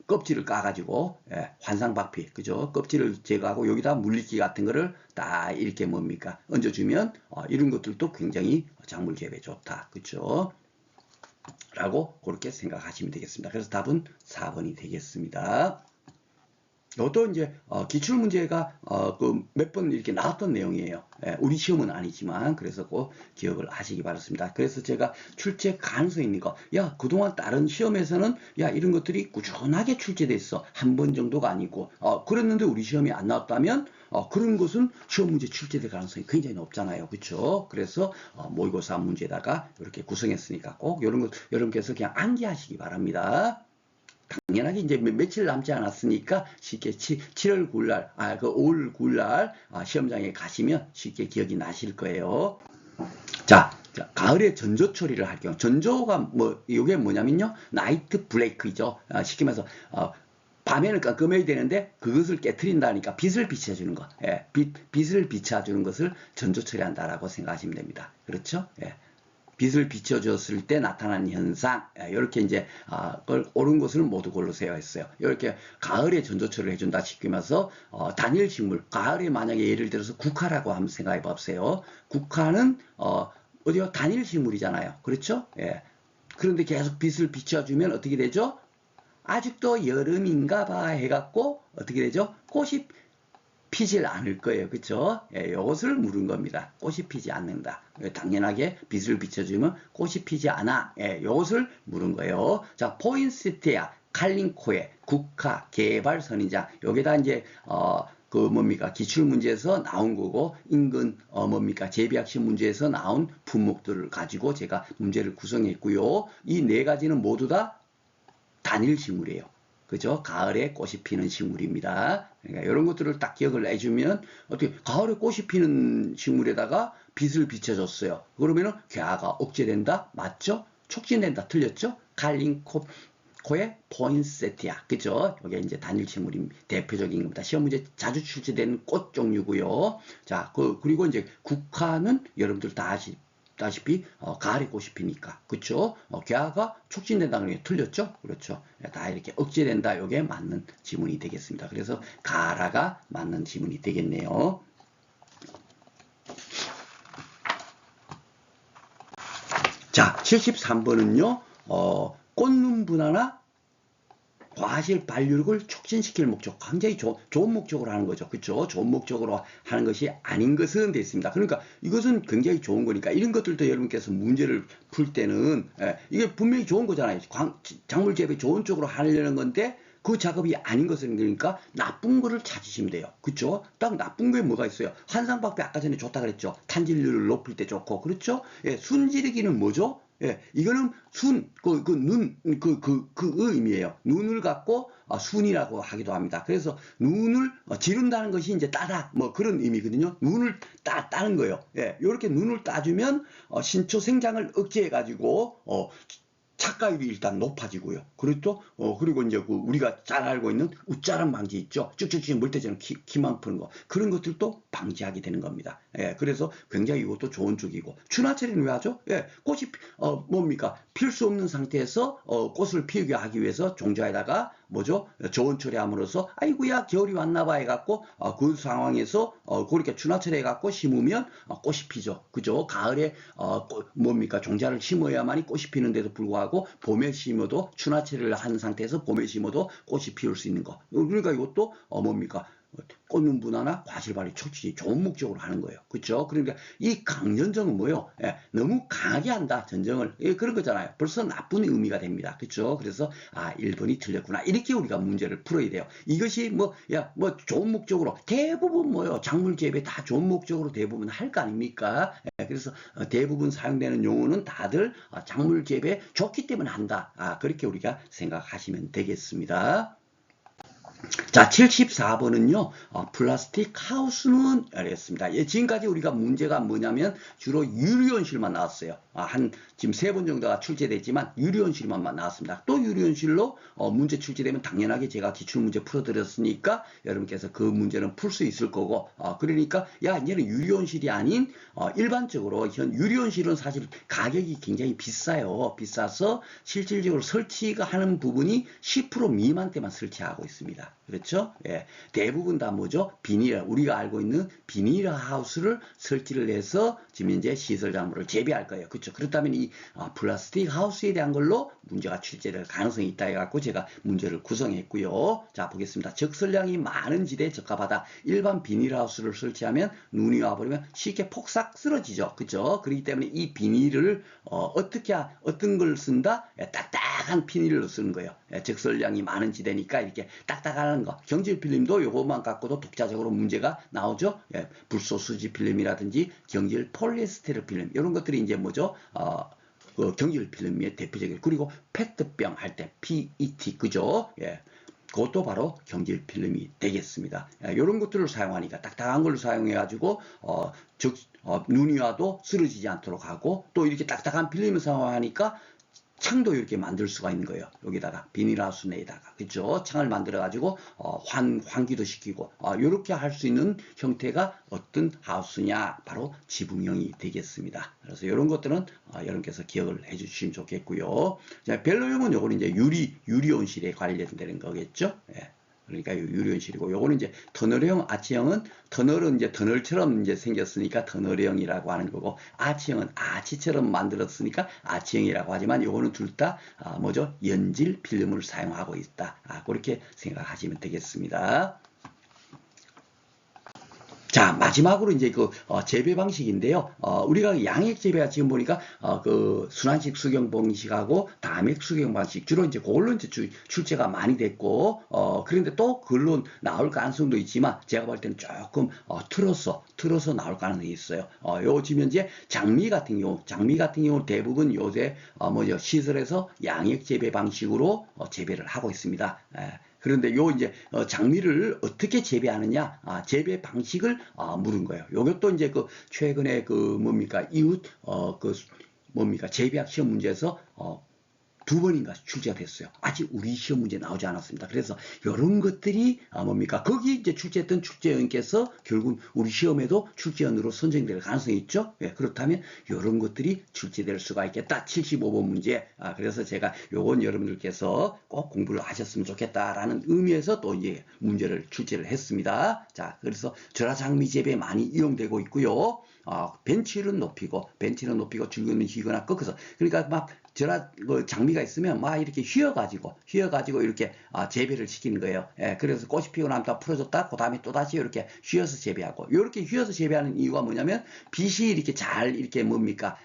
껍질을 까가지고 환상박피 그죠? 껍질을 제거하고 여기다 물리기 같은 거를 딱 이렇게 뭡니까 얹어주면 이런 것들도 굉장히 작물 재배에 좋다 그죠? 라고 그렇게 생각하시면 되겠습니다. 그래서 답은 4번이 되겠습니다. 이것도 이제 기출 문제가 그 몇 번 이렇게 나왔던 내용이에요. 우리 시험은 아니지만 그래서 꼭 기억을 하시기 바랍니다. 그래서 제가 출제 가능성 있는 거, 야 그동안 다른 시험에서는 야 이런 것들이 꾸준하게 출제됐어 한 번 정도가 아니고 그랬는데 우리 시험이 안 나왔다면 그런 것은 시험 문제 출제될 가능성이 굉장히 높잖아요. 그렇죠? 그래서 모의고사 문제다가 이렇게 구성했으니까 꼭 이런 것 여러분께서 그냥 암기하시기 바랍니다. 당연하게 이제 며칠 남지 않았으니까 쉽게 7월 9일 날, 그 5월 9일 날 시험장에 가시면 쉽게 기억이 나실 거예요. 자, 가을에 전조 처리를 할 경우, 전조가 뭐, 이게 뭐냐면요, 나이트 블레이크이죠. 쉽게 말해서, 밤에는 깜깜해야 되는데 그것을 깨트린다니까 빛을 비춰주는 거, 예, 빛을 비춰주는 것을 전조 처리한다라고 생각하시면 됩니다. 그렇죠? 예. 빛을 비춰줬을 때 나타나는 현상 이렇게 이제 옳은 것을 모두 고르세요 했어요. 이렇게 가을에 전조처를 해준다 시키면서 단일 식물 가을에 만약에 예를 들어서 국화라고 한번 생각해 보세요. 국화는 어디요 단일 식물이잖아요. 그렇죠? 예. 그런데 계속 빛을 비춰주면 어떻게 되죠? 아직도 여름인가 봐 해갖고 어떻게 되죠? 꽃이 피질 않을 거예요. 그쵸? 예, 이것을 물은 겁니다. 꽃이 피지 않는다. 당연하게 빛을 비춰주면 꽃이 피지 않아. 예, 이것을 물은 거예요. 자, 포인세티아, 칼링코에, 국화, 개발 선인장. 여기다 이제, 그 뭡니까? 기출문제에서 나온 거고, 인근, 뭡니까? 재배학식 문제에서 나온 품목들을 가지고 제가 문제를 구성했고요. 이 네 가지는 모두 다 단일 식물이에요. 그죠? 가을에 꽃이 피는 식물입니다. 그러니까 이런 것들을 딱 기억을 해주면 어떻게 가을에 꽃이 피는 식물에다가 빛을 비춰줬어요. 그러면은 개화가 억제된다? 맞죠? 촉진된다? 틀렸죠? 칼링코의 포인세티아. 그죠? 이게 이제 단일 식물이 대표적인 겁니다. 시험 문제 자주 출제되는 꽃 종류고요. 자, 그리고 이제 국화는 여러분들 다 다시피 가을에 꽃이 피니까 그쵸? 개화가 촉진된다는 게 틀렸죠? 그렇죠? 다 이렇게 억제된다. 이게 맞는 지문이 되겠습니다. 그래서 가라가 맞는 지문이 되겠네요. 자, 73번은요. 꽃눈 분화나 과실 발육을 촉진시킬 목적, 굉장히 좋은 목적으로 하는 거죠. 그렇죠? 좋은 목적으로 하는 것이 아닌 것은 됐습니다. 그러니까 이것은 굉장히 좋은 거니까 이런 것들도 여러분께서 문제를 풀 때는 이게 분명히 좋은 거잖아요. 작물 재배 좋은 쪽으로 하려는 건데 그 작업이 아닌 것은 그러니까 나쁜 거를 찾으시면 돼요. 그렇죠? 딱 나쁜 거에 뭐가 있어요? 환상박배 아까 전에 좋다 그랬죠. 탄질률을 높일 때 좋고 그렇죠? 예, 순지르기는 뭐죠? 예, 이거는 그 의미예요. 눈을 갖고 순이라고 하기도 합니다. 그래서 눈을 지른다는 것이 이제 따다, 뭐 그런 의미거든요. 눈을 따는 거예요. 예, 이렇게 눈을 따주면 신초 생장을 억제해가지고, 착가율이 일단 높아지고요. 그리고 또 그리고 이제 그 우리가 잘 알고 있는 웃자란 방지 있죠. 쭉쭉쭉 물때처럼 키만 푸는 거 그런 것들도 방지하게 되는 겁니다. 예, 그래서 굉장히 이것도 좋은 쪽이고 추나체리는 왜 하죠? 예, 꽃이 뭡니까 필 수 없는 상태에서 꽃을 피우게 하기 위해서 종자에다가 뭐죠? 저온 처리함으로써 아이고야 겨울이 왔나봐 해갖고 그 상황에서 그렇게 추나처리 해갖고 심으면 꽃이 피죠. 그죠? 가을에 뭡니까 종자를 심어야만이 꽃이 피는데도 불구하고 봄에 심어도 추나체리를 한 상태에서 봄에 심어도 꽃이 피울 수 있는 거. 그러니까 이것도 뭡니까 꽃눈 분화나 과실발휘 촉진이 좋은 목적으로 하는 거예요. 그렇죠? 그러니까 이 강전정은 뭐예요? 예, 너무 강하게 한다 전정을 예, 그런 거잖아요. 벌써 나쁜 의미가 됩니다. 그렇죠? 그래서 1번이 틀렸구나 이렇게 우리가 문제를 풀어야 돼요. 이것이 뭐 좋은 목적으로 대부분 뭐요 작물 재배 다 좋은 목적으로 대부분 할 거 아닙니까? 예, 그래서 대부분 사용되는 용어는 다들 작물 재배 좋기 때문에 한다. 그렇게 우리가 생각하시면 되겠습니다. 자, 74번은요, 플라스틱 하우스는 알겠습니다. 예, 지금까지 우리가 문제가 뭐냐면 주로 유리온실만 나왔어요. 지금 3번 정도가 출제됐지만 유리온실만 나왔습니다. 또 유리온실로 문제 출제되면 당연하게 제가 기출문제 풀어드렸으니까 여러분께서 그 문제는 풀 수 있을 거고, 그러니까 야, 이제는 유리온실이 아닌 일반적으로 유리온실은 사실 가격이 굉장히 비싸요. 비싸서 실질적으로 설치가 하는 부분이 10% 미만대만 설치하고 있습니다. 그렇죠? 예. 대부분 다 뭐죠? 비닐, 우리가 알고 있는 비닐 하우스를 설치를 해서 지금 현재 시설 작물을 재배할 거예요. 그렇죠? 그렇다면 이 플라스틱 하우스에 대한 걸로 문제가 출제될 가능성이 있다 해갖고 제가 문제를 구성했고요. 자, 보겠습니다. 적설량이 많은 지대에 적합하다. 일반 비닐 하우스를 설치하면 눈이 와버리면 쉽게 폭삭 쓰러지죠. 그렇죠? 그렇기 때문에 이 비닐을 어떤 걸 쓴다? 딱딱한 비닐로 쓰는 거예요. 적설량이 많은 지대니까 이렇게 딱딱한 거. 경질 필름도 요것만 갖고도 독자적으로 문제가 나오죠. 불소 수지 필름이라든지 경질 폴리에스테르 필름 이런 것들이 이제 뭐죠? 경질 필름의 대표적인 그리고 페트병 할 때 PET 그죠? 예. 그것도 바로 경질 필름이 되겠습니다. 이런 것들을 사용하니까 딱딱한 걸 사용해 가지고 눈이 와도 쓰러지지 않도록 하고 또 이렇게 딱딱한 필름을 사용하니까 창도 이렇게 만들 수가 있는 거예요. 여기다가 비닐하우스 내에다가 그죠? 창을 만들어 가지고 환기도 시키고 이렇게 할 수 있는 형태가 어떤 하우스냐 바로 지붕형이 되겠습니다. 그래서 이런 것들은 여러분께서 기억을 해주시면 좋겠고요. 자, 벨로용은 요거는 이제 유리온실에 관련되는 거겠죠? 예. 그러니까 유리온실이고 요거는 이제 터널형 아치형은 터널은 이제 터널처럼 이제 생겼으니까 터널형이라고 하는 거고 아치형은 아치처럼 만들었으니까 아치형이라고 하지만 요거는 둘 다 뭐죠? 연질 필름을 사용하고 있다. 그렇게 생각하시면 되겠습니다. 자, 마지막으로 이제 그 재배 방식인데요. 우리가 양액 재배가 지금 보니까 그 순환식 수경 방식하고 다맥 수경 방식 주로 이제 그걸로 이제 출제가 많이 됐고 그런데 또 그걸로 나올 가능성도 있지만 제가 볼 때는 조금 틀어서 나올 가능성이 있어요. 요 지금 현재 장미 같은 경우 대부분 요새 뭐죠 시설에서 양액 재배 방식으로 재배를 하고 있습니다. 그런데 요 이제 장미를 어떻게 재배하느냐 재배 방식을 물은 거예요. 요것도 이제 그 최근에 그 뭡니까 이웃 재배학 시험 문제에서 2번인가 출제가 됐어요. 아직 우리 시험 문제 나오지 않았습니다. 그래서 이런 것들이 뭡니까 거기 이제 출제했던 출제원께서 결국 우리 시험에도 출제원으로 선정될 가능성이 있죠. 그렇다면 이런 것들이 출제될 수가 있겠다. 75번 문제. 그래서 제가 요건 여러분들께서 꼭 공부를 하셨으면 좋겠다라는 의미에서 또 이제 문제를 출제를 했습니다. 자, 그래서 절하장미 재배에 많이 이용되고 있고요. 벤치는 높이고 줄기는 휘거나 꺾어서 그러니까 막 장미가 있으면 막 이렇게 휘어가지고 이렇게 재배를 시키는 거예요. 그래서 꽃이 피고 나면 다 풀어줬다. 그 다음에 또 다시 이렇게 휘어서 재배하고 이렇게 휘어서 재배하는 이유가 뭐냐면 빛이 이렇게 잘 이렇게 뭡니까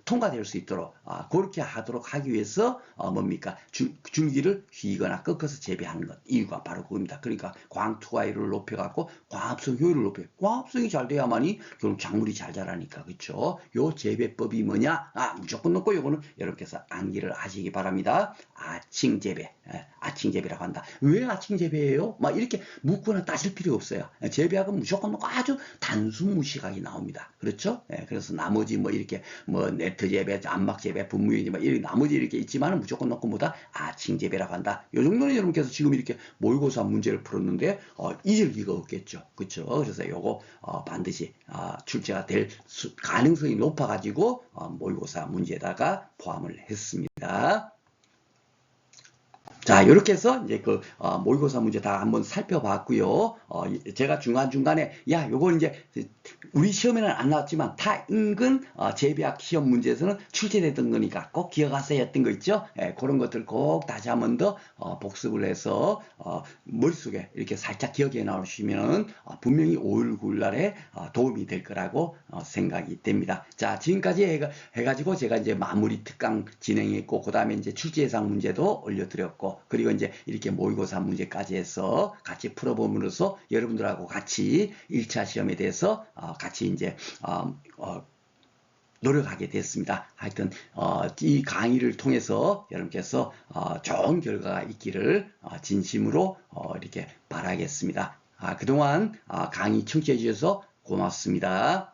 통과될 수 있도록 그렇게 하도록 하기 위해서 뭡니까 줄기를 휘거나 꺾어서 재배하는 것 이유가 바로 그겁니다. 그러니까 광투과율을 높여갖고 광합성 효율을 광합성이 잘 돼야만이 결국 작물이 잘 자라니까 그렇죠. 요 재배법이 뭐냐 무조건 넣고 요거는 여러분께서 암기를 하시기 바랍니다. 아칭 재배 아침 재배라고 한다. 왜 아침 재배예요? 막 이렇게 묻거나 따질 필요 없어요. 재배학은 무조건 아주 단순 무식하게 나옵니다. 그렇죠? 그래서 나머지 뭐 이렇게 뭐 네트 재배, 암막 재배, 분무유지 뭐 이렇게 나머지 이렇게 있지만은 무조건 넣고 뭐다 아침 재배라고 한다. 요 정도는 여러분께서 지금 이렇게 모의고사 문제를 풀었는데 잊을 리가 없겠죠. 그렇죠? 그래서 요거 반드시 출제가 될 가능성이 높아가지고 모의고사 문제에다가 포함을 했습니다. 자, 이렇게 해서 이제 그 모의고사 문제 다 한번 살펴봤고요. 제가 중간중간에 야, 요거 이제 우리 시험에는 안 나왔지만 타 인근 재배학 시험 문제에서는 출제됐던 거니까 꼭 기억하세요 했던 거 있죠? 그런 것들 꼭 다시 한번 더 복습을 해서 머릿속에 이렇게 살짝 기억해 나오시면 분명히 5월 9일 날에 도움이 될 거라고 생각이 됩니다. 자, 지금까지 해가지고 제가 이제 마무리 특강 진행했고, 그 다음에 이제 출제 예상 문제도 올려드렸고, 그리고 이제 이렇게 모의고사 문제까지 해서 같이 풀어봄으로써 여러분들하고 같이 1차 시험에 대해서 같이 이제 노력하게 됐습니다. 하여튼 이 강의를 통해서 여러분께서 좋은 결과가 있기를 진심으로 이렇게 바라겠습니다. 그동안 강의 청취해 주셔서 고맙습니다.